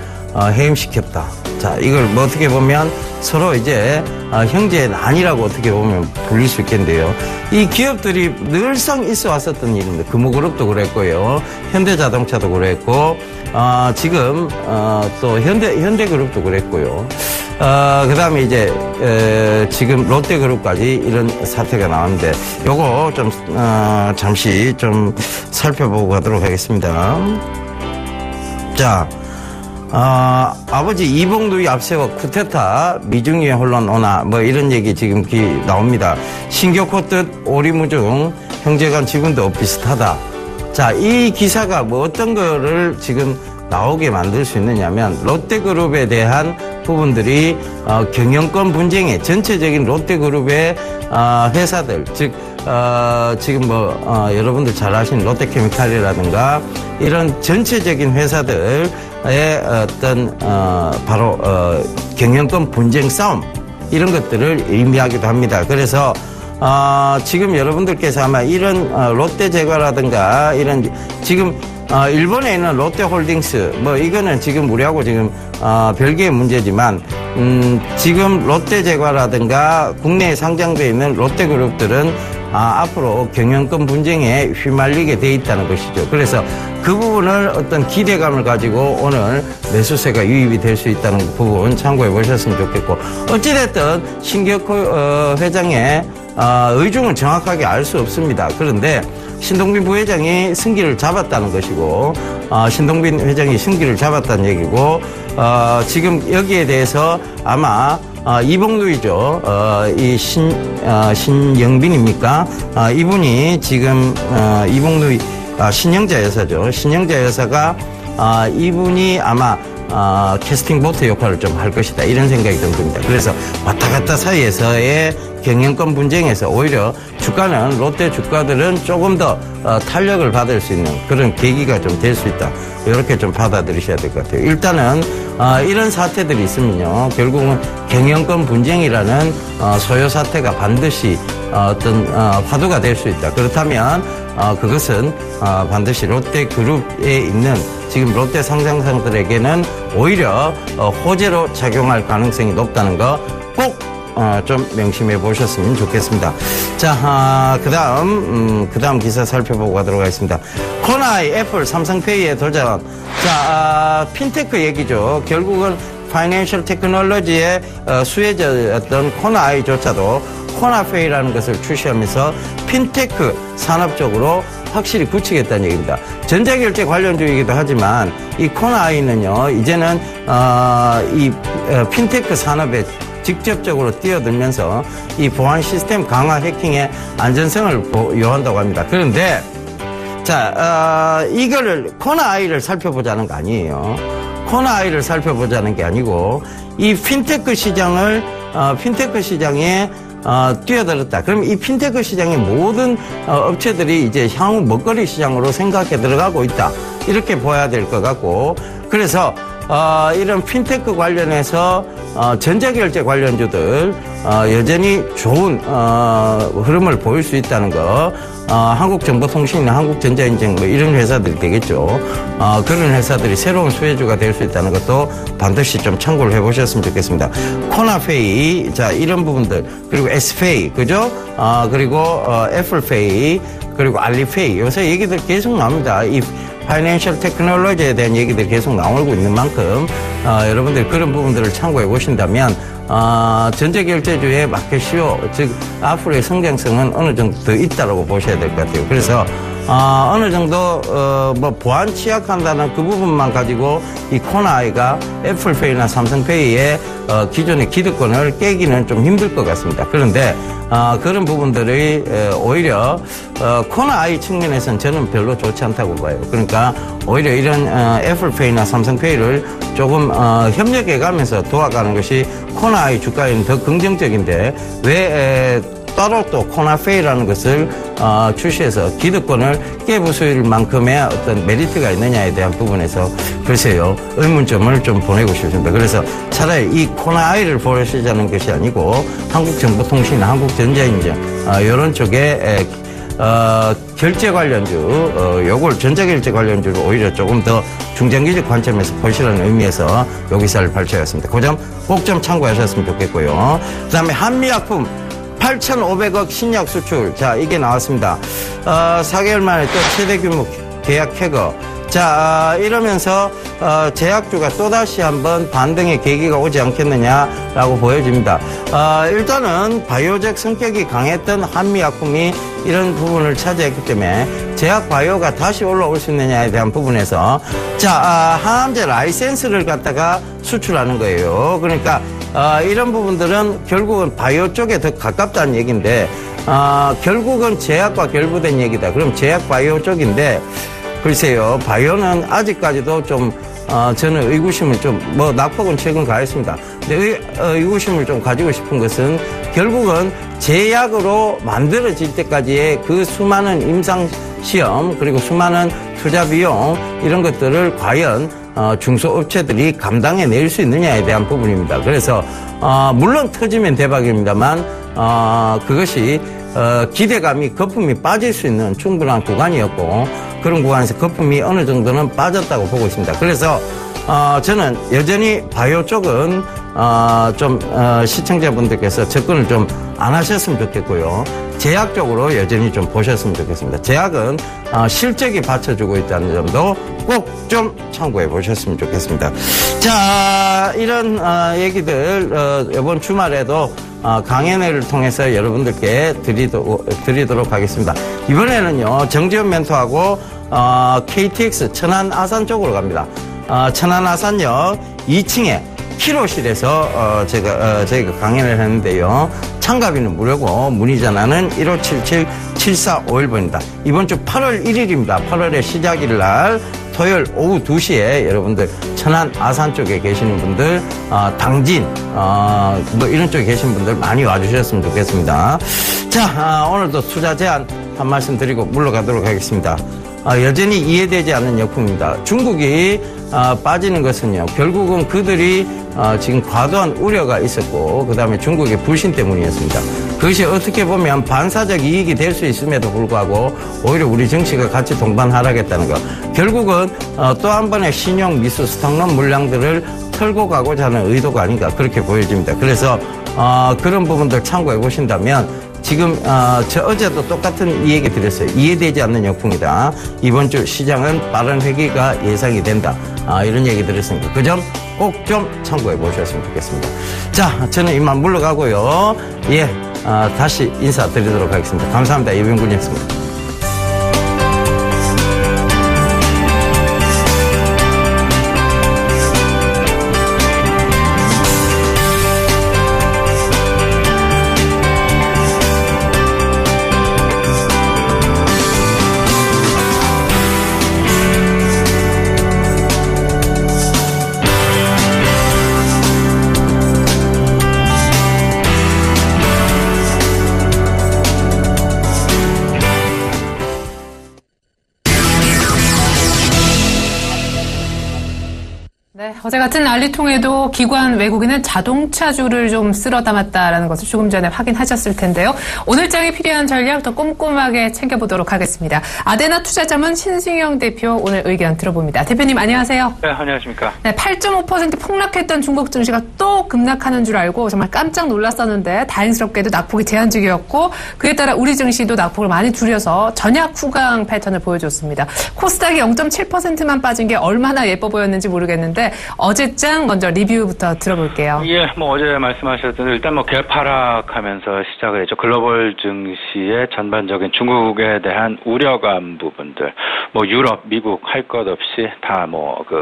해임시켰다. 자, 이걸 뭐 어떻게 보면 서로 이제 형제의 난이라고 어떻게 보면 불릴 수 있겠는데요. 이 기업들이 늘상 있어 왔었던 일입니다. 금호그룹도 그랬고요. 현대자동차도 그랬고 지금 또 현대그룹도 그랬고요. 그 다음에 이제 지금 롯데그룹까지 이런 사태가 나왔는데 요거 좀 잠시 좀 살펴보고 가도록 하겠습니다. 자, 아버지 이봉두의 앞세워 쿠데타 미중유의 혼란 오나 뭐 이런 얘기 지금 나옵니다. 신격호 뜻 오리무중 형제간 지분도 비슷하다. 자, 이 기사가 뭐 어떤 거를 지금 나오게 만들 수 있느냐면 롯데그룹에 대한 부분들이 경영권 분쟁에 전체적인 롯데그룹의 회사들, 즉 지금 뭐 여러분들 잘 아시는 롯데케미칼이라든가 이런 전체적인 회사들의 어떤 바로 경영권 분쟁 싸움 이런 것들을 의미하기도 합니다. 그래서 지금 여러분들께서 아마 이런 롯데제과라든가 이런 지금 일본에 있는 롯데홀딩스 뭐 이거는 지금 우리하고 지금 별개의 문제지만 지금 롯데제과라든가 국내에 상장되어 있는 롯데그룹들은 앞으로 경영권 분쟁에 휘말리게 돼 있다는 것이죠. 그래서 그 부분을 어떤 기대감을 가지고 오늘 매수세가 유입이 될 수 있다는 부분 참고해 보셨으면 좋겠고, 어찌됐든 신격호 회장의 의중은 정확하게 알 수 없습니다. 그런데 신동빈 부회장이 승기를 잡았다는 것이고, 신동빈 회장이 승기를 잡았다는 얘기고, 지금 여기에 대해서 아마 이봉두이죠. 이 신영빈입니까? 이분이 지금 이봉두 신영자 여사죠. 신영자 여사가 이분이 아마 캐스팅 보트 역할을 좀 할 것이다 이런 생각이 좀 듭니다. 그래서 왔다 갔다 사이에서의 경영권 분쟁에서 오히려 주가는 롯데 주가들은 조금 더 탄력을 받을 수 있는 그런 계기가 좀 될 수 있다. 이렇게 좀 받아들이셔야 될 것 같아요. 일단은 이런 사태들이 있으면요, 결국은 경영권 분쟁이라는 소요 사태가 반드시 어떤 화두가 될 수 있다. 그렇다면 그것은 반드시 롯데그룹에 있는 지금 롯데 상장사들에게는 오히려 호재로 작용할 가능성이 높다는 거 꼭 좀 명심해 보셨으면 좋겠습니다. 자, 그 다음 기사 살펴보고 가도록 하겠습니다. 코나이, 애플, 삼성페이의 도전. 자, 핀테크 얘기죠. 결국은 파이낸셜 테크놀로지의 수혜자였던 코나이조차도 코나페이라는 것을 출시하면서 핀테크 산업 쪽으로 확실히 굳히겠다는 얘기입니다. 전자결제 관련주이기도 하지만 이 코나이는요, 이제는 이 핀테크 산업에 직접적으로 뛰어들면서 이 보안 시스템 강화 해킹의 안전성을 요한다고 합니다. 그런데 자, 이거를 코나이를 살펴보자는 거 아니에요. 코나이를 살펴보자는 게 아니고 이 핀테크 시장에 뛰어들었다. 그럼 이 핀테크 시장의 모든 업체들이 이제 향후 먹거리 시장으로 생각해 들어가고 있다. 이렇게 보아야 될 것 같고, 그래서 이런 핀테크 관련해서 전자결제 관련주들 여전히 좋은 흐름을 보일 수 있다는 거, 한국정보통신이나 한국전자인증 뭐 이런 회사들이 되겠죠. 그런 회사들이 새로운 수혜주가 될 수 있다는 것도 반드시 좀 참고를 해보셨으면 좋겠습니다. 코나페이, 자, 이런 부분들, 그리고 S페이, 그죠? 그리고 애플페이, 그리고 알리페이, 요새 얘기들 계속 나옵니다. 이 파이낸셜 테크놀로지에 대한 얘기들이 계속 나오고 있는 만큼 여러분들 그런 부분들을 참고해 보신다면 전자결제주의 마켓 시효, 즉 앞으로의 성장성은 어느 정도 더 있다고 보셔야 될 것 같아요. 그래서 어느 정도 뭐 보안 취약한다는 그 부분만 가지고 이 코나이가 애플페이나 삼성페이의 기존의 기득권을 깨기는 좀 힘들 것 같습니다. 그런데 그런 부분들이 오히려 코나이 측면에서는 저는 별로 좋지 않다고 봐요. 그러니까 오히려 이런 애플페이나 삼성페이를 조금 협력해가면서 도와가는 것이 코나이 주가에는 더 긍정적인데 왜 따로 또 코나페이라는 것을 출시해서 기득권을 깨부수일 만큼의 어떤 메리트가 있느냐에 대한 부분에서 글쎄요, 의문점을 좀 보내고 싶습니다. 그래서 차라리 이 코나이를 보시자는 것이 아니고 한국정보통신, 한국전자인증 이런 쪽에 결제 관련주, 요걸 전자결제 관련주를 오히려 조금 더 중장기적 관점에서 보시라는 의미에서 요 기사를 발표했습니다. 그 점 꼭 좀 참고하셨으면 좋겠고요. 그 다음에 한미약품 8,500억 신약 수출. 자, 이게 나왔습니다. 4개월 만에 또 최대 규모 계약 쾌거. 자, 이러면서 제약주가 또다시 한번 반등의 계기가 오지 않겠느냐라고 보여집니다. 일단은 바이오적 성격이 강했던 한미약품이 이런 부분을 차지했기 때문에 제약 바이오가 다시 올라올 수 있느냐에 대한 부분에서 자, 항암제 라이센스를 갖다가 수출하는 거예요. 그러니까 이런 부분들은 결국은 바이오 쪽에 더 가깝다는 얘기인데 결국은 제약과 결부된 얘기다. 그럼 제약 바이오 쪽인데 글쎄요, 바이오는 아직까지도 좀 저는 의구심을 좀 낙폭은 최근 가했습니다. 근데 의구심을 좀 가지고 싶은 것은 결국은 제약으로 만들어질 때까지의 그 수많은 임상시험 그리고 수많은 투자 비용 이런 것들을 과연 중소업체들이 감당해낼 수 있느냐에 대한 부분입니다. 그래서 물론 터지면 대박입니다만 그것이 기대감이 거품이 빠질 수 있는 충분한 구간이었고 그런 구간에서 거품이 어느 정도는 빠졌다고 보고 있습니다. 그래서 저는 여전히 바이오 쪽은 좀 시청자분들께서 접근을 좀 안 하셨으면 좋겠고요. 제약 쪽으로 여전히 좀 보셨으면 좋겠습니다. 제약은 실적이 받쳐주고 있다는 점도 꼭 좀 참고해 보셨으면 좋겠습니다. 자, 이런 얘기들 이번 주말에도 강연회를 통해서 여러분들께 드리도록 하겠습니다. 이번에는요, 정지현 멘토하고 KTX 천안 아산 쪽으로 갑니다. 천안 아산역 2층에 키로실에서 저희가 강연을 했는데요. 참가비는 무료고 문의 전화는 1577-7451번입니다. 이번 주 8월 1일입니다. 8월의 시작일 날 토요일 오후 2시에 여러분들 천안 아산 쪽에 계시는 분들 당진 뭐 이런 쪽에 계신 분들 많이 와주셨으면 좋겠습니다. 자, 오늘도 투자 제안 한 말씀 드리고 물러가도록 하겠습니다. 여전히 이해되지 않는 역풍입니다. 중국이 빠지는 것은요, 결국은 그들이 지금 과도한 우려가 있었고 그 다음에 중국의 불신 때문이었습니다. 그것이 어떻게 보면 반사적 이익이 될 수 있음에도 불구하고 오히려 우리 증시가 같이 동반 하락했다는 것. 결국은 또 한 번의 신용 미수 스탁론 물량들을 털고 가고자 하는 의도가 아닌가 그렇게 보여집니다. 그래서 그런 부분들 참고해 보신다면 지금 저 어제도 똑같은 이 얘기 드렸어요. 이해되지 않는 역풍이다. 이번 주 시장은 빠른 회귀가 예상이 된다. 이런 얘기 드렸으니까 그 점 꼭 좀 참고해 보셨으면 좋겠습니다. 자, 저는 이만 물러가고요. 예, 다시 인사드리도록 하겠습니다. 감사합니다. 이병군이었습니다. 네, 어제 같은 난리통에도 기관 외국인은 자동차주를 좀 쓸어 담았다라는 것을 조금 전에 확인하셨을 텐데요. 오늘 장에 필요한 전략 더 꼼꼼하게 챙겨보도록 하겠습니다. 아데나 투자자문 신승영 대표 오늘 의견 들어봅니다. 대표님 안녕하세요. 네, 안녕하십니까. 네, 8.5% 폭락했던 중국 증시가 또 급락하는 줄 알고 정말 깜짝 놀랐었는데 다행스럽게도 낙폭이 제한적이었고 그에 따라 우리 증시도 낙폭을 많이 줄여서 전약 후강 패턴을 보여줬습니다. 코스닥이 0.7%만 빠진 게 얼마나 예뻐 보였는지 모르겠는데 어제장 먼저 리뷰부터 들어볼게요. 예, 어제 말씀하셨던 일단 개파락하면서 시작을 했죠. 글로벌 증시의 전반적인 중국에 대한 우려감 부분들, 유럽, 미국 할 것 없이 다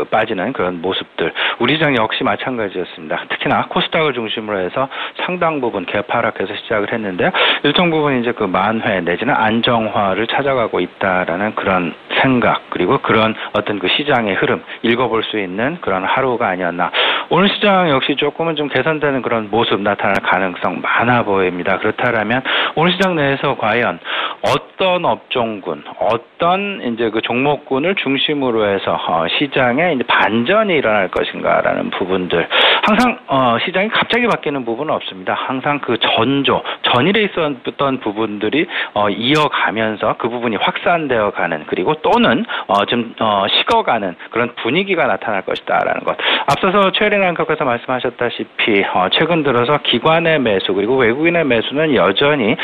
빠지는 그런 모습들. 우리 시장 역시 마찬가지였습니다. 특히나 코스닥을 중심으로 해서 상당 부분 개파락해서 시작을 했는데 일정 부분 이제 그 만회 내지는 안정화를 찾아가고 있다라는 그런 생각 그리고 그런 어떤 그 시장의 흐름 읽어볼 수 있는 그런 하루가 아니었나. 오늘 시장 역시 조금은 좀 개선되는 그런 모습 나타날 가능성 많아 보입니다. 그렇다면 오늘 시장 내에서 과연 어떤 업종군, 어떤 이제 그 종목군을 중심으로 해서 시장에 이제 반전이 일어날 것인가라는 부분들. 항상 시장이 갑자기 바뀌는 부분은 없습니다. 항상 그 전일에 있었던 부분들이 이어가면서 그 부분이 확산되어 가는 그리고 또는 좀 식어가는 그런 분위기가 나타날 것이다라는 것. 앞서서 최혜린 앵커께서 말씀하셨다시피 최근 들어서 기관의 매수 그리고 외국인의 매수는 여전히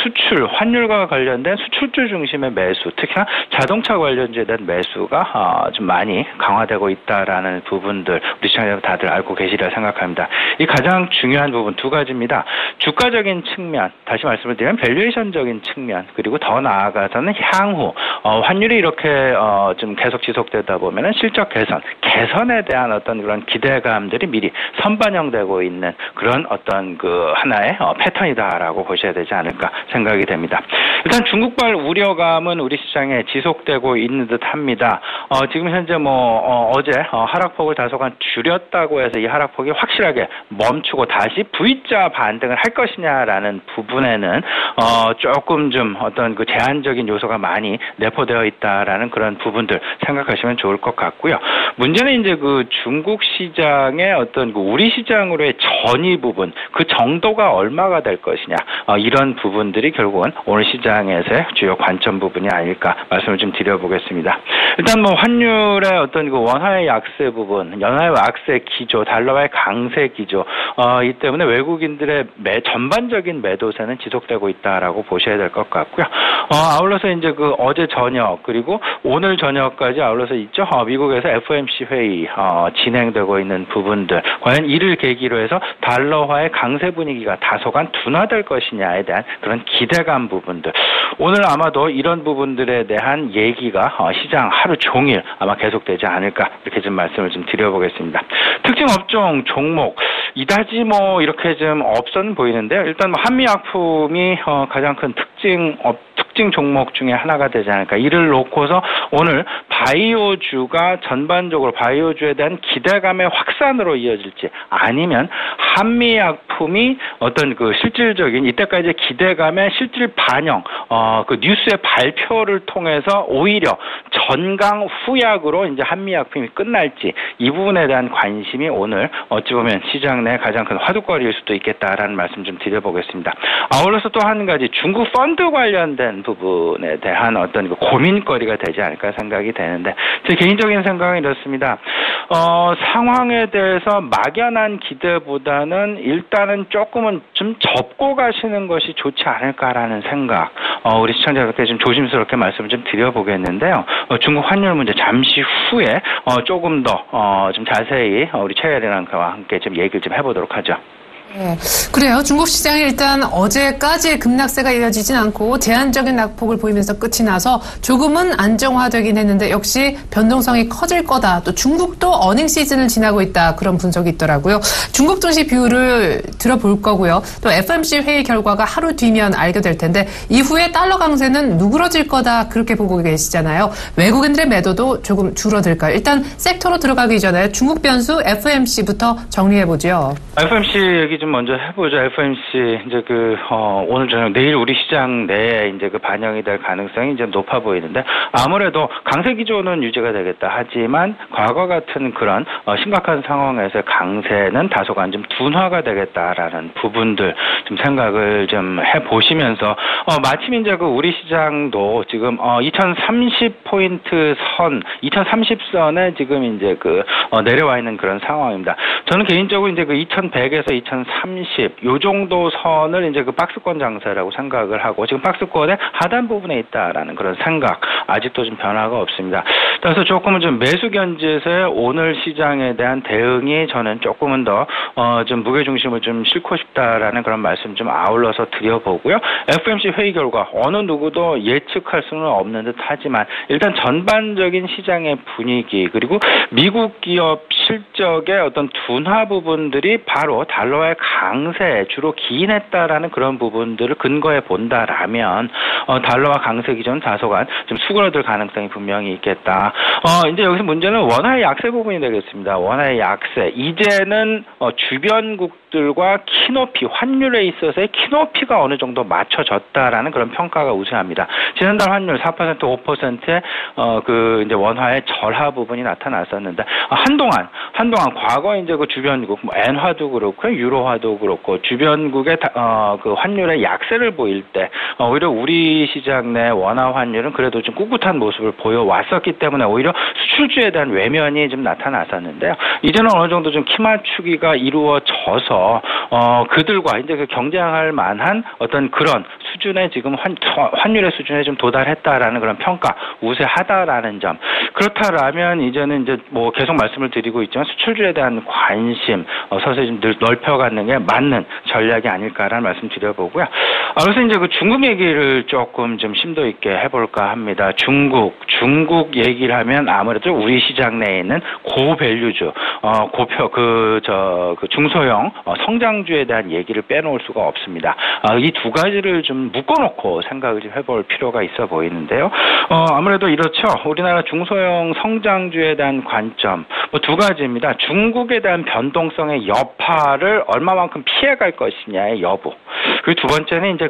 수출, 환율과 관련된 수출주 중심의 매수, 특히나 자동차 관련주에 대한 매수가 좀 많이 강화되고 있다라는 부분들 우리 시청자들 다들 알고 계시리라 생각합니다. 이 가장 중요한 부분 두 가지입니다. 주가적인 측면, 다시 말씀을 드리면 밸류에이션적인 측면, 그리고 더 나아가서는 향후 환율이 이렇게 좀 계속 지속되다 보면은 실적 개선에 대한 어떤 그런 기대감들이 미리 선반영되고 있는 그런 어떤 그 하나의 패턴이다라고 보셔야 되지 않을까 생각이 됩니다. 일단 중국발 우려감은 우리 시장에 지속되고 있는 듯합니다. 지금 현재 어제 하락폭을 다소간 줄였다고 해서 이 하락폭이 확실하게 멈추고 다시 V자 반등을 할 것이냐라는 부분에는 조금 좀 어떤 그 제한적인 요소가 많이 내포되어 있다라는 그런 부분들 생각하시면 좋을 것 같고요. 문제는 이제 그 중국 시장의 어떤 그 우리 시장으로의 전이 부분, 그 정도가 얼마가 될 것이냐, 이런 부분들이 결국은 오늘 시장에서의 주요 관점 부분이 아닐까 말씀을 좀 드려보겠습니다. 일단 환율의 어떤 그 원화의 약세 부분, 연화의 약세 기조, 달러의 강세 기조, 이 때문에 외국인들의 전반적인 매도세는 지속되고 있다라고 보셔야 될 것 같고요. 아울러서 이제 그 어제 저녁 그리고 오늘 저녁까지 아울러서 있죠. 미국에서 FOMC 회의 진행되고 있는 부분들, 과연 이를 계기로 해서 달러화의 강세 분위기가 다소간 둔화될 것이냐에 대한 그런 기대감 부분들. 오늘 아마도 이런 부분들에 대한 얘기가 시장 하루 종일 아마 계속되지 않을까 이렇게 좀 말씀을 좀 드려보겠습니다. 특징 업종 종목 이다지 이렇게 좀 없선 보이는데요. 일단 한미약품이 가장 큰 특징 종목 중에 하나가 되지 않을까. 이를 놓고서 오늘 바이오주가 전반적으로 바이오주에 대한 기대감의 확산으로 이어질지 아니면 한미약품이 어떤 그 실질적인 이때까지 기대감의 실질 반영 그 뉴스의 발표를 통해서 오히려 전강 후약으로 이제 한미약품이 끝날지 이 부분에 대한 관심이 오늘 어찌 보면 시장 내 가장 큰 화두거리일 수도 있겠다라는 말씀 좀 드려보겠습니다. 아울러서 또 한 가지 중국 펀드 관련된 부분에 대한 어떤 고민거리가 되지 않을까 생각이 되는데 제 개인적인 생각은 이렇습니다. 상황에 대해서 막연한 기대보다는 일단은 조금은 좀 접고 가시는 것이 좋지 않을까라는 생각. 우리 시청자분께 좀 조심스럽게 말씀을 좀 드려보겠는데요. 중국 환율 문제 잠시 후에 조금 더 좀 자세히 우리 최혜리랑 그와 함께 좀 얘기를 좀 해보도록 하죠. 네, 그래요. 중국 시장이 일단 어제까지 급락세가 이어지진 않고 제한적인 낙폭을 보이면서 끝이 나서 조금은 안정화되긴 했는데 역시 변동성이 커질 거다. 또 중국도 어닝 시즌을 지나고 있다. 그런 분석이 있더라고요. 중국 증시 비율을 들어볼 거고요. 또 FOMC 회의 결과가 하루 뒤면 알게 될 텐데 이후에 달러 강세는 누그러질 거다. 그렇게 보고 계시잖아요. 외국인들의 매도도 조금 줄어들까요? 일단 섹터로 들어가기 전에 중국 변수 FOMC부터 정리해보죠. FOMC 얘기 좀 먼저 해보죠. FOMC 이제 오늘 저녁 내일 우리 시장 내에 이제 반영이 될 가능성이 이제 높아 보이는데 아무래도 강세 기조는 유지가 되겠다. 하지만 과거 같은 그런 심각한 상황에서 강세는 다소간 좀 둔화가 되겠다라는 부분들 좀 생각을 좀 해보시면서 마침 이제 우리 시장도 지금 2030포인트 선, 2030선에 지금 이제 내려와 있는 그런 상황입니다. 저는 개인적으로 이제 2100에서 2030 요 정도 선을 이제 박스권 장세라고 생각을 하고 지금 박스권의 하단 부분에 있다라는 그런 생각 아직도 좀 변화가 없습니다. 그래서 조금은 좀 매수 견지에서의 오늘 시장에 대한 대응이 저는 조금은 더 좀 무게 중심을 좀 싣고 싶다라는 그런 말씀 좀 아울러서 드려보고요. FOMC 회의 결과 어느 누구도 예측할 수는 없는 듯하지만 일단 전반적인 시장의 분위기 그리고 미국 기업 실적의 어떤 둔화 부분들이 바로 달러의 강세에 주로 기인했다라는 그런 부분들을 근거해 본다라면 달러와 강세 기준 다소간 좀 수그러들 가능성이 분명히 있겠다. 이제 여기서 문제는 원화의 약세 부분이 되겠습니다. 원화의 약세. 이제는 주변국들과 키높이, 환율에 있어서의 키높이가 어느 정도 맞춰졌다라는 그런 평가가 우세합니다. 지난달 환율 4%, 5%의 이제 원화의 절하 부분이 나타났었는데 한동안 과거 이제 주변국 엔화도 그렇고 유로화도 그렇고 주변국의 환율의 약세를 보일 때 오히려 우리 시장 내 원화 환율은 그래도 좀 꿋꿋한 모습을 보여왔었기 때문에 오히려 수출주에 대한 외면이 좀 나타났었는데요. 이제는 어느 정도 좀 키 맞추기가 이루어져서 그들과 이제 경쟁할 만한 어떤 그런 수준의 지금 환율의 수준에 좀 도달했다라는 그런 평가 우세하다라는 점. 그렇다라면 이제는 이제 계속 말씀을 드리고 있지만 수출주에 대한 관심 서서히 좀 넓혀가는 게 맞는 전략이 아닐까라는 말씀 드려보고요. 그래서 이제 중국 얘기를 조금 좀 심도 있게 해볼까 합니다. 중국 얘기를 하면 아무래도 우리 시장 내에 있는 고밸류주, 중소형 성장주에 대한 얘기를 빼놓을 수가 없습니다. 이 두 가지를 좀 묶어놓고 생각을 좀 해볼 필요가 있어 보이는데요. 아무래도 이렇죠. 우리나라 중소형 성장주에 대한 관점 두 가지입니다. 중국에 대한 변동성의 여파를 얼마만큼 피해갈 것이냐의 여부. 그리고 두 번째는 이제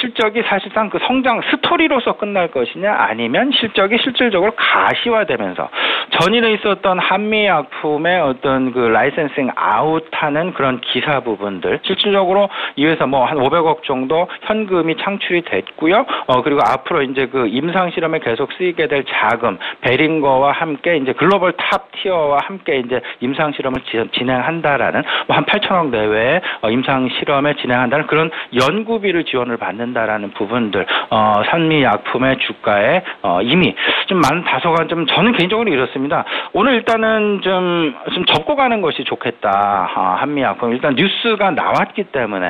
실적이 사실상 성장 스토리로서 끝날 것이냐 아니면 실적이 실질적으로 가시화되면서 전일에 있었던 한미약품의 어떤 라이센싱 아웃하는 그런 기사 부분들 실질적으로 이 회사 한 500억 정도 현금이 창출이 됐고요. 그리고 앞으로 이제 임상 실험에 계속 쓰이게 될 자금 베링거와 함께 이제 글로벌 탑 티어와 함께 이제 임상 실험을 진행한다라는 한 8천억 내외의 임상 실험에 진행한다는 그런 연구비를 지원을 받는다라는 부분들 산미약품의 주가에 이미 좀 다소간 좀 저는 개인적으로 이렇습니다. 오늘 일단은 좀 접고 가는 것이 좋겠다. 한미약품 일단 뉴스가 나왔기 때문에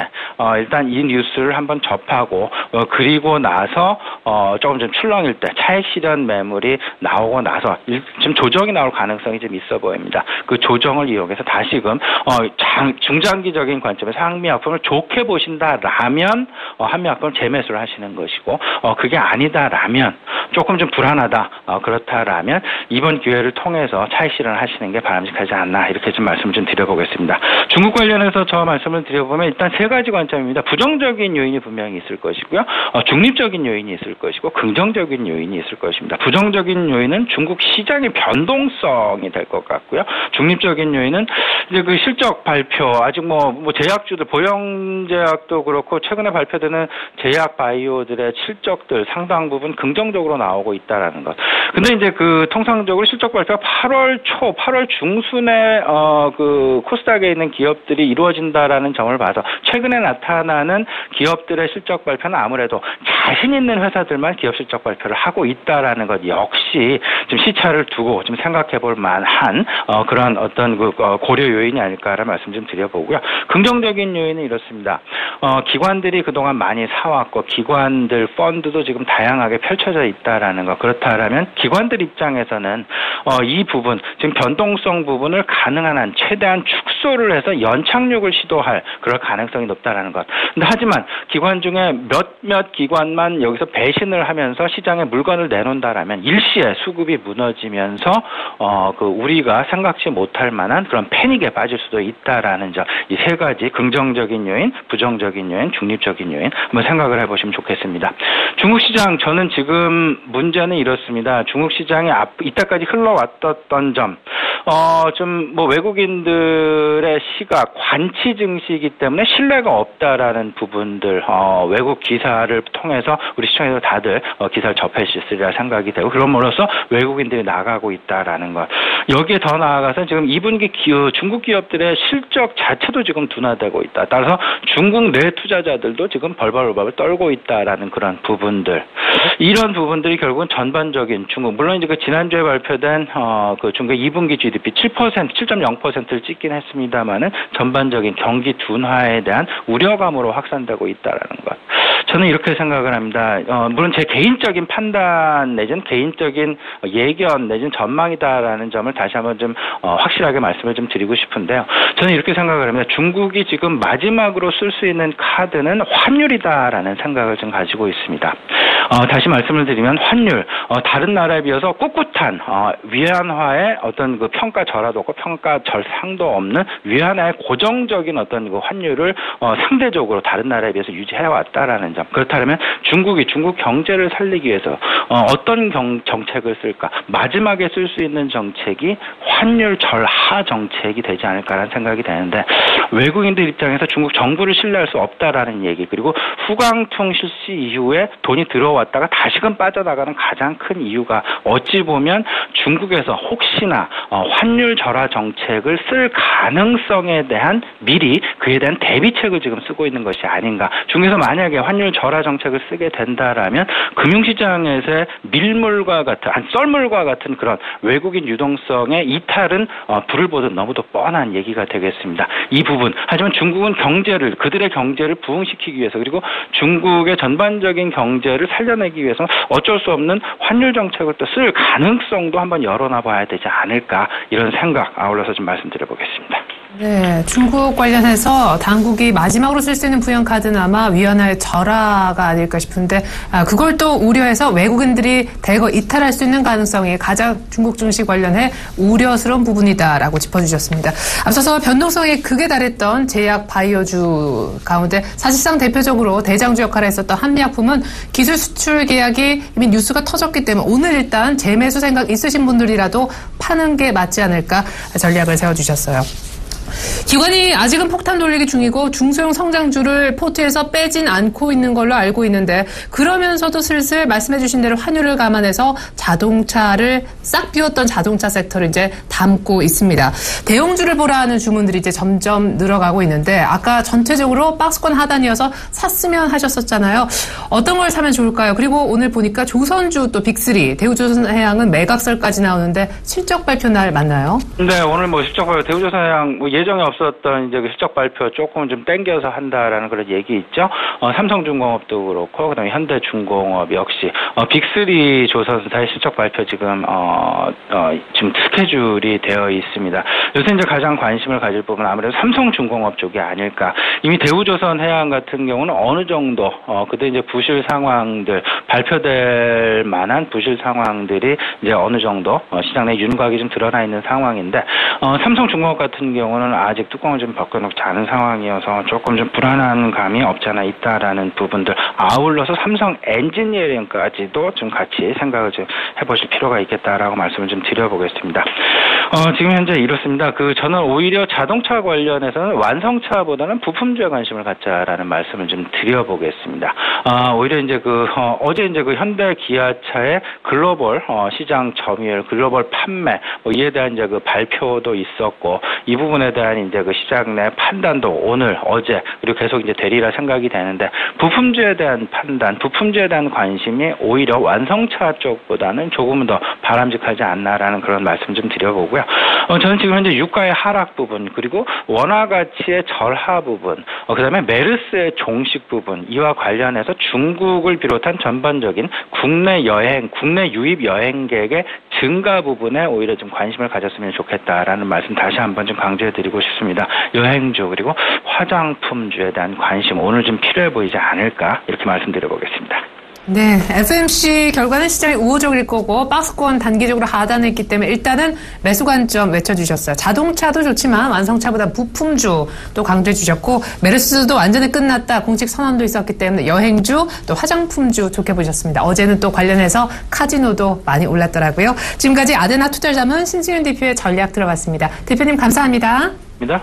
일단 이 뉴스를 한번 접하고 그리고 나서 조금 좀 출렁일 때 차익 실현 매물이 나오고 나서 좀 조정이 나올 가능성이 좀 있어 보입니다. 그 조정을 이용해서 다시금 중장기적인 관점에서 한미약품을 좋게 보신다라면 한미약품을 재매수를 하시는 것이고 그게 아니다라면 조금 좀 불안하다. 그렇다라면 이번 기회를 통해서 차익 실현을 하시는 게 바람직하지 않나 이렇게 좀 말씀을 좀 드려보겠습니다. 중국 관련해서 저 말씀을 드려보면 일단 세 가지 관점입니다. 부정적인 요인이 분명히 있을 것이고요. 중립적인 요인이 있을 것이고 긍정적인 요인이 있을 것입니다. 부정적인 요인은 중국 시장의 변동성이 될 것 같고요. 중립적인 요인은 이제 그 실적 발표 아직 뭐 제약주들 보영제약도 그렇고 최근에 발표되는 제약 바이오들의 실적들 상당 부분 긍정적으로 나오고 있다라는 것. 근데 이제 그 통상적으로 실적 발표가 8월 초, 8월 중순에 그 코스닥에 있는 기업들이 이루어진다라는 점을 봐서 최근에 나타나는 기업들의 실적 발표는 아무래도 자신 있는 회사들만 기업 실적 발표를 하고 있다라는 것 역시 좀 시차를 두고 좀 생각해 볼 만한 그런 어떤 그 고려 요인이 아닐까라는 말씀 좀 드려보고요. 긍정적인 요인은 이렇습니다. 기관들이 그동안 많이 사왔고 기관들 펀드도 지금 다양하게 펼쳐져 있다라는 것. 그렇다라면 기관들 입장에서는 이 부분 지금 변동성 부분을 가능한 한 최대한 축소를 해서 연착륙을 시도할 그럴 가능성이 높다라는 것. 근데 하지만 기관 중에 몇몇 기관만 여기서 배신을 하면서 시장에 물건을 내놓는다라면 일시에 수급이 무너지면서 그 우리가 생각지 못할 만한 그런 패닉에 빠질 수도 있다라는 점. 이 세 가지 긍정적인 요인, 부정적인 요인, 중립적인 요인 한번 생각을 해보시면 좋겠습니다. 중국 시장 저는 지금 문제는 이렇습니다. 중국 시장이 이때까지 흘러왔던 점, 좀 뭐 외국인들의 시각, 관치 증시이기 때문에 신뢰가 없다라는 부분들, 외국 기사를 통해서 우리 시청에서 다들 기사를 접해주셨으리라 생각이 되고 그럼으로써 외국인들이 나가고 있다라는 것. 여기에 더 나아가서 지금 2분기 중국 기업들의 실적 자체도 지금 둔화되고 있다. 따라서 중국 내 투자자들도 지금 벌벌벌 떨고 있다라는 그런 부분들. 이런 부분들이 결국은 전반적인 중국, 물론 이제 그 지난주에 발표된 그 중국 2분기 GDP 7.0%를 찍긴 했습니다만은 전반적인 경기 둔화에 대한 우려감으로 확산되고 있다라는 것. 저는 이렇게 생각을 합니다. 물론 제 개인적인 판단 내지는 개인적인 예견 내지는 전망이다라는 점을 다시 한번 좀 확실하게 말씀을 좀 드리고 싶은데요. 저는 이렇게 생각을 합니다. 중국이 지금 마지막으로 쓸 수 있는 카드는 환율이다라는 생각을 좀 가지고 있습니다. 다시 말씀을 드리면 환율, 다른 나라에 비해서 꿋꿋한 위안화의 어떤 그 평가절하도 없고 평가절상도 없는 위안화의 고정적인 어떤 그 환율을 상대적으로 다른 나라에 비해서 유지해왔다라는 점. 그렇다면 중국 경제를 살리기 위해서 어떤 정책을 쓸까? 마지막에 쓸 수 있는 정책이 환율 절하 정책이 되지 않을까라는 생각이 되는데 외국인들 입장에서 중국 정부를 신뢰할 수 없다라는 얘기 그리고 후광통 실시 이후에 돈이 들어왔다가 다시금 빠져나가는 가장 큰 이유가 어찌 보면 중국에서 혹시나 환율 절하 정책을 쓸 가능성에 대한 미리 그에 대한 대비책을 지금 쓰고 있는 것이 아닌가. 중국에서 만약에 환율 절하 정책을 쓰게 된다라면 금융시장에서의 밀물과 같은 썰물과 같은 그런 외국인 유동성의 이탈은 불을 보듯 너무도 뻔한 얘기가 되겠습니다. 이 부분. 하지만 중국은 그들의 경제를 부흥시키기 위해서 그리고 중국의 전반적인 경제를 살려내기 위해서 어쩔 수 없는 환율 정책을 또 쓸 가능성도 한번 열어놔 봐야 되지 않을까 이런 생각 아울러서 좀 말씀드려보겠습니다. 네, 중국 관련해서 당국이 마지막으로 쓸 수 있는 부양카드는 아마 위안화의 절하가 아닐까 싶은데 그걸 또 우려해서 외국인들이 대거 이탈할 수 있는 가능성이 가장 중국 증시 관련해 우려스러운 부분이다라고 짚어주셨습니다. 앞서서 변동성이 극에 달했던 제약 바이오주 가운데 사실상 대표적으로 대장주 역할을 했었던 한미약품은 기술 수출 계약이 이미 뉴스가 터졌기 때문에 오늘 일단 재매수 생각 있으신 분들이라도 파는 게 맞지 않을까 전략을 세워주셨어요. 기관이 아직은 폭탄 돌리기 중이고 중소형 성장주를 포트에서 빼진 않고 있는 걸로 알고 있는데 그러면서도 슬슬 말씀해 주신 대로 환율을 감안해서 자동차를 싹 비웠던 자동차 섹터를 이제 담고 있습니다. 대형주를 보라 하는 주문들이 이제 점점 늘어가고 있는데 아까 전체적으로 박스권 하단이어서 샀으면 하셨었잖아요. 어떤 걸 사면 좋을까요? 그리고 오늘 보니까 조선주 또 빅3 대우조선해양은 매각설까지 나오는데 실적 발표 날 맞나요? 네, 오늘 실적 발표 대우조선해양 예정에 없었던 이제 그 실적 발표 조금 좀 땡겨서 한다라는 그런 얘기 있죠. 삼성중공업도 그렇고 그다음에 현대중공업 역시 빅3 조선사의 실적 발표 지금 지금 스케줄이 되어 있습니다. 요새 이제 가장 관심을 가질 부분은 아무래도 삼성중공업 쪽이 아닐까. 이미 대우조선해양 같은 경우는 어느 정도 그때 이제 부실 상황들 발표될 만한 부실 상황들이 이제 어느 정도 시장 내 윤곽이 좀 드러나 있는 상황인데 삼성중공업 같은 경우는 아직 뚜껑을 좀 벗겨놓지 않은 상황이어서 조금 좀 불안한 감이 없지 않아 있다라는 부분들 아울러서 삼성 엔지니어링까지도 좀 같이 생각을 좀 해보실 필요가 있겠다라고 말씀을 좀 드려보겠습니다. 지금 현재 이렇습니다. 저는 오히려 자동차 관련해서는 완성차보다는 부품주에 관심을 갖자라는 말씀을 좀 드려보겠습니다. 오히려 이제 어제 이제 현대 기아차의 글로벌 시장 점유율, 글로벌 판매 이에 대한 이제 발표도 있었고 이 부분에 대한 이제 시장 내 판단도 오늘 어제 그리고 계속 이제 되리라 생각이 되는데 부품주에 대한 판단, 부품주에 대한 관심이 오히려 완성차 쪽보다는 조금은 더 바람직하지 않나라는 그런 말씀 좀 드려보고요. 저는 지금 현재 유가의 하락 부분 그리고 원화 가치의 절하 부분, 그다음에 메르스의 종식 부분 이와 관련해서 중국을 비롯한 전반적인 국내 여행, 국내 유입 여행객의 증가 부분에 오히려 좀 관심을 가졌으면 좋겠다라는 말씀 다시 한번 좀 강조해드리고 싶습니다. 여행주 그리고 화장품주에 대한 관심 오늘 좀 필요해 보이지 않을까 이렇게 말씀드려보겠습니다. 네, FMC 결과는 시장이 우호적일 거고 박스권 단기적으로 하단했기 때문에 일단은 매수 관점 외쳐주셨어요. 자동차도 좋지만 완성차보다 부품주 또 강조해 주셨고 메르스도 완전히 끝났다 공식 선언도 있었기 때문에 여행주 또 화장품주 좋게 보셨습니다. 어제는 또 관련해서 카지노도 많이 올랐더라고요. 지금까지 아데나 투자자문 신승윤 대표의 전략 들어봤습니다. 대표님 감사합니다. 입니다.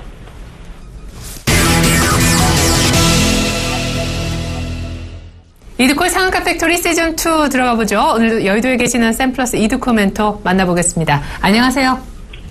이드콜 상한가 팩토리 시즌2 들어가 보죠. 오늘도 여의도에 계시는 샘플러스 이드콜 멘토 만나보겠습니다. 안녕하세요.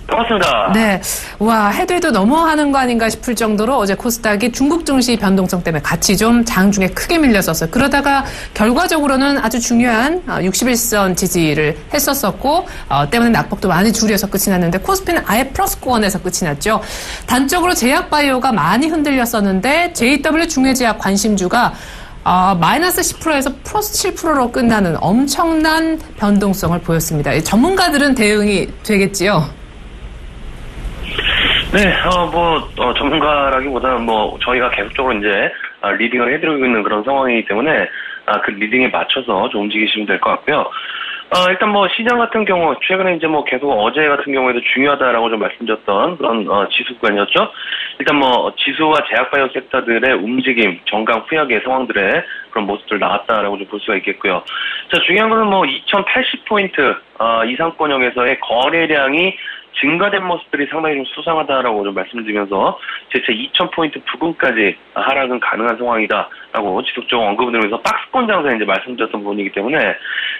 반갑습니다. 네. 와, 해도 너무하는 거 아닌가 싶을 정도로 어제 코스닥이 중국 증시 변동성 때문에 같이 좀 장중에 크게 밀렸었어요. 그러다가 결과적으로는 아주 중요한 61선 지지를 했었었고, 때문에 낙폭도 많이 줄여서 끝이 났는데, 코스피는 아예 플러스권에서 끝이 났죠. 단적으로 제약바이오가 많이 흔들렸었는데, JW 중해제약 관심주가 마이너스 10%에서 플러스 7%로 끝나는 엄청난 변동성을 보였습니다. 전문가들은 대응이 되겠지요? 네, 전문가라기보다는 저희가 계속적으로 이제, 리딩을 해드리고 있는 그런 상황이기 때문에, 그 리딩에 맞춰서 좀 움직이시면 될 것 같고요. 일단 시장 같은 경우, 최근에 이제 계속 어제 같은 경우에도 중요하다라고 좀 말씀드렸던 그런, 지수 구간이었죠. 일단 지수와 제약바이오 섹터들의 움직임, 정강 후약의 상황들의 그런 모습들 나왔다라고 좀 볼 수가 있겠고요. 자, 중요한 거는 2080포인트, 이상권역에서의 거래량이 증가된 모습들이 상당히 좀 수상하다라고 좀 말씀드리면서 재차 2000포인트 부근까지 하락은 가능한 상황이다라고 지속적으로 언급을 드리면서 박스권 장세에 이제 말씀드렸던 부분이기 때문에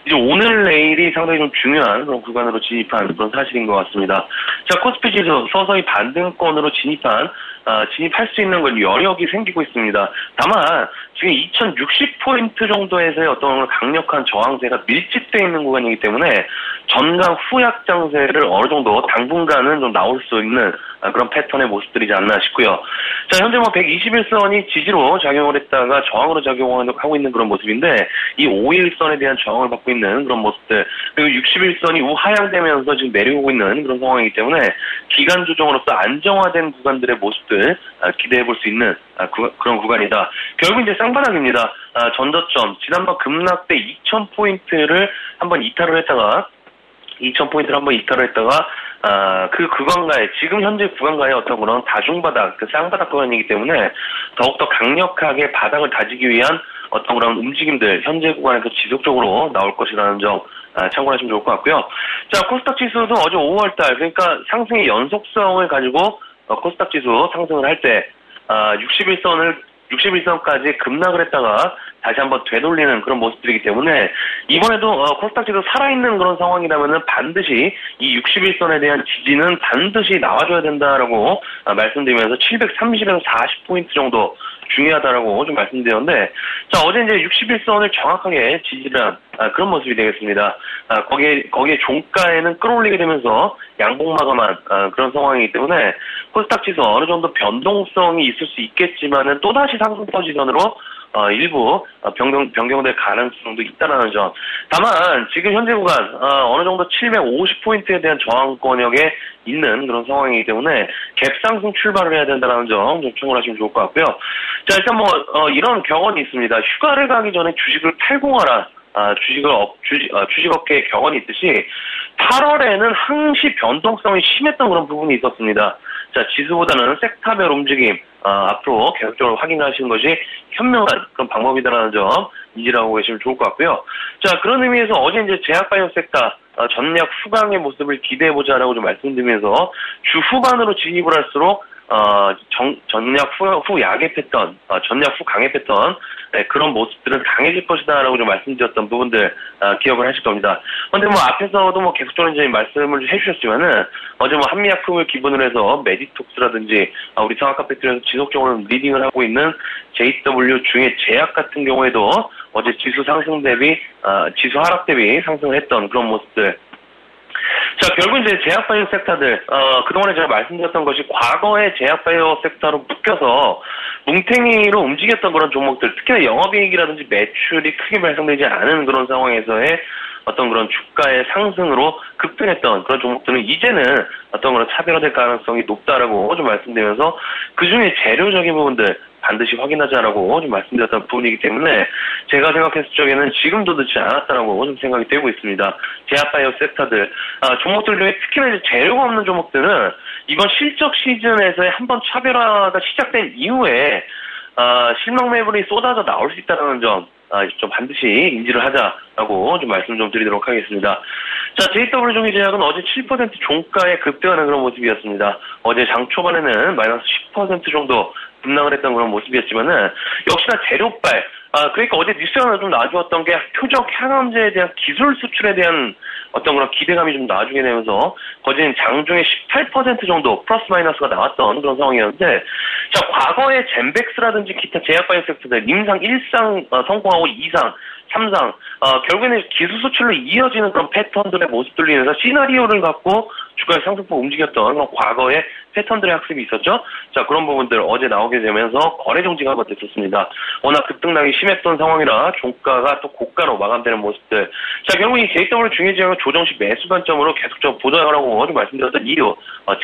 이제 오늘 내일이 상당히 좀 중요한 그런 구간으로 진입한 그런 사실인 것 같습니다. 자, 코스피 지수 서서히 반등권으로 진입할 수 있는 건 여력이 생기고 있습니다. 다만 지금 2060포인트 정도에서의 어떤 강력한 저항세가 밀집되어 있는 구간이기 때문에 전강 후약 장세를 어느 정도 당분간은 좀 나올 수 있는 그런 패턴의 모습들이지 않나 싶고요. 자, 현재 121선이 지지로 작용을 했다가 저항으로 작용하고 있는 그런 모습인데 이 5일선에 대한 저항을 받고 있는 그런 모습들 그리고 61선이 우하향되면서 지금 내려오고 있는 그런 상황이기 때문에 기간 조정으로서 안정화된 구간들의 모습들 기대해 볼 수 있는 그런 구간이다. 결국 이제 쌍바닥입니다. 전저점 지난번 급락 때 2000포인트를 한번 이탈을 했다가 그 구간가에, 지금 현재 구간가에 어떤 그런 다중바닥, 쌍바닥 구간이기 때문에 더욱더 강력하게 바닥을 다지기 위한 어떤 그런 움직임들, 현재 구간에서 지속적으로 나올 것이라는 점, 참고하시면 좋을 것 같고요. 자, 코스닥 지수도 어제 5월달, 그러니까 상승의 연속성을 가지고, 코스닥 지수 상승을 할 때, 61선까지 급락을 했다가 다시 한번 되돌리는 그런 모습들이기 때문에 이번에도 코스닥 지수 살아있는 그런 상황이라면은 반드시 이 61선에 대한 지지는 반드시 나와줘야 된다라고 말씀드리면서 730에서 40포인트 정도 중요하다라고 좀 말씀드렸는데, 자, 어제 이제 61선을 정확하게 지지를 한 그런 모습이 되겠습니다. 거기에 종가에는 끌어올리게 되면서 양봉 마감한 그런 상황이기 때문에 코스닥 지수 어느 정도 변동성이 있을 수 있겠지만은 또다시 상승 포지션으로 일부 변경될 가능성도 있다라는 점. 다만 지금 현재 구간 어느 정도 750포인트에 대한 저항권역에 있는 그런 상황이기 때문에 갭상승 출발을 해야 된다는 점 좀 참고하시면 좋을 것 같고요. 자, 일단 이런 격언이 있습니다. 휴가를 가기 전에 주식을 팔공하라. 주식업계의 격언이 있듯이 8월에는 항시 변동성이 심했던 그런 부분이 있었습니다. 자, 지수보다는 섹터별 움직임, 앞으로 계속적으로 확인하시는 것이 현명한 그런 방법이다라는 점 인지하고 계시면 좋을 것 같고요. 자, 그런 의미에서 어제 이제 제약바이오 섹터, 전략 후강의 모습을 기대해보자라고 좀 말씀드리면서 주 후반으로 진입을 할수록 전략 후 약의 패턴, 전략 후 강의 패턴, 네, 그런 모습들은 강해질 것이다라고 좀 말씀드렸던 부분들, 기억을 하실 겁니다. 근데 앞에서도 계속적으로 이제 말씀을 해주셨지만은, 어제 한미약품을 기본으로 해서 메디톡스라든지, 우리 상하카팩토리에서 지속적으로 리딩을 하고 있는 JW 중에 제약 같은 경우에도 어제 지수 상승 대비, 지수 하락 대비 상승을 했던 그런 모습들, 자, 결국 이제 제약바이오 섹터들, 그동안에 제가 말씀드렸던 것이 과거의 제약바이오 섹터로 묶여서 뭉탱이로 움직였던 그런 종목들, 특히나 영업이익이라든지 매출이 크게 발생되지 않은 그런 상황에서의 어떤 그런 주가의 상승으로 급등했던 그런 종목들은 이제는 어떤 그런 차별화될 가능성이 높다라고 좀 말씀드리면서 그 중에 재료적인 부분들 반드시 확인하자라고 좀 말씀드렸던 부분이기 때문에 제가 생각했을 적에는 지금도 늦지 않았다라고 좀 생각이 되고 있습니다. 제약바이오 섹터들, 종목들 중에 특히나 이제 재료가 없는 종목들은 이번 실적 시즌에서의 한번 차별화가 시작된 이후에 실명 매물이 쏟아져 나올 수 있다는 점, 좀 반드시 인지를 하자라고 좀 말씀 좀 드리도록 하겠습니다. 자, JW종이제약은 어제 7% 종가에 급등하는 그런 모습이었습니다. 어제 장 초반에는 마이너스 10% 정도 급락을 했던 그런 모습이었지만은 역시나 재료발, 그러니까 어제 뉴스가 좀 나와주었던 게 표적 항암제에 대한 기술 수출에 대한 어떤 그런 기대감이 좀 나와주게 되면서 거진 장중에 18% 정도 플러스 마이너스가 나왔던 그런 상황이었는데, 자, 과거의 젠백스라든지 기타 제약바이오 섹터들 임상 1상 성공하고 2상 3상, 결국에는 기술 수출로 이어지는 그런 패턴들의 모습들로 인해서 시나리오를 갖고 주가의 상승폭 움직였던 그런 과거의 패턴들의 학습이 있었죠. 자, 그런 부분들 어제 나오게 되면서 거래 정지가 한번 됐었습니다. 워낙 급등락이 심했던 상황이라 종가가 또 고가로 마감되는 모습들. 자, 결국 이 JW 중요지역은 조정시 매수 관점으로 계속적으로 보도하라고 좀 말씀드렸던 이유,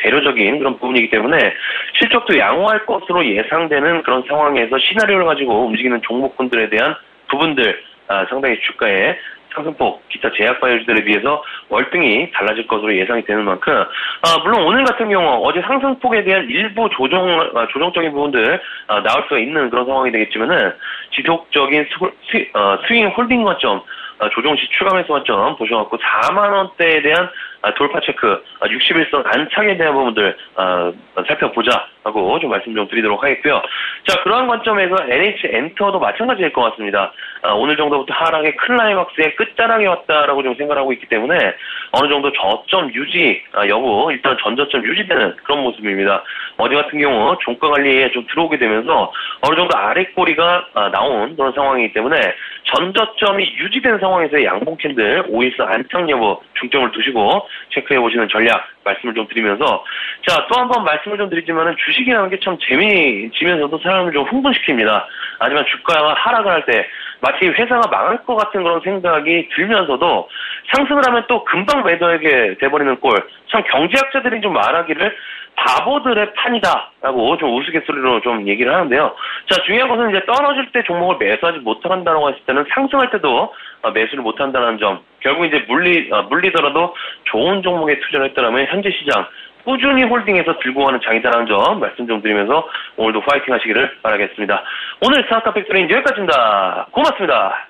재료적인 그런 부분이기 때문에 실적도 양호할 것으로 예상되는 그런 상황에서 시나리오를 가지고 움직이는 종목군들에 대한 부분들, 상당히 주가의 상승폭, 기타 제약바이오주들에 비해서 월등히 달라질 것으로 예상이 되는 만큼, 물론 오늘 같은 경우 어제 상승폭에 대한 일부 조정적인 부분들 나올 수가 있는 그런 상황이 되겠지만은 지속적인 스윙 홀딩 관점, 조정시 추가 매수 관점 보셔갖고 4만 원대에 대한 돌파 체크, 61선 안착에 대한 부분들 살펴보자라고 좀 말씀 좀 드리도록 하겠고요. 자, 그러한 관점에서 NH 엔터도 마찬가지일 것 같습니다. 오늘 정도부터 하락의 클라이막스의 끝자락에 왔다라고 좀 생각하고 있기 때문에 어느 정도 저점 유지 여부, 일단 전저점 유지되는 그런 모습입니다. 어제 같은 경우 종가 관리에 좀 들어오게 되면서 어느 정도 아랫꼬리가 나온 그런 상황이기 때문에 전저점이 유지된 상황에서의 양봉 캔들 5일선 안착 여부 중점을 두시고 체크해 보시는 전략 말씀을 좀 드리면서, 자, 또 한 번 말씀을 좀 드리지만은 주식이라는 게 참 재미지면서도 사람을 좀 흥분시킵니다. 하지만 주가가 하락을 할 때 마치 회사가 망할 것 같은 그런 생각이 들면서도 상승을 하면 또 금방 매도하게 돼버리는 꼴. 참 경제학자들이 좀 말하기를 바보들의 판이다라고 좀 우스갯소리로 좀 얘기를 하는데요. 자, 중요한 것은 이제 떨어질 때 종목을 매수하지 못한다라고 했을 때는 상승할 때도 매수를 못한다는 점. 결국 이제 물리더라도 좋은 종목에 투자를 했더라면 현재 시장 꾸준히 홀딩해서 들고 가는 장이다라는 점 말씀 좀 드리면서 오늘도 파이팅 하시기를 바라겠습니다. 오늘 상하카팩토리는 여기까지입니다. 고맙습니다.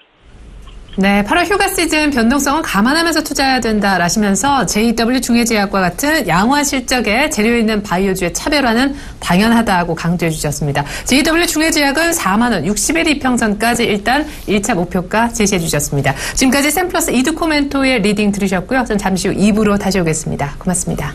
네, 8월 휴가 시즌 변동성은 감안하면서 투자해야 된다라시면서 JW 중해제약과 같은 양화 실적에 재료 있는 바이오주의 차별화는 당연하다고 강조해 주셨습니다. JW 중해제약은 4만 원 60일 이평선까지 일단 1차 목표가 제시해 주셨습니다. 지금까지 샘플러스 이두코멘토의 리딩 들으셨고요. 전 잠시 후 2부로 다시 오겠습니다. 고맙습니다.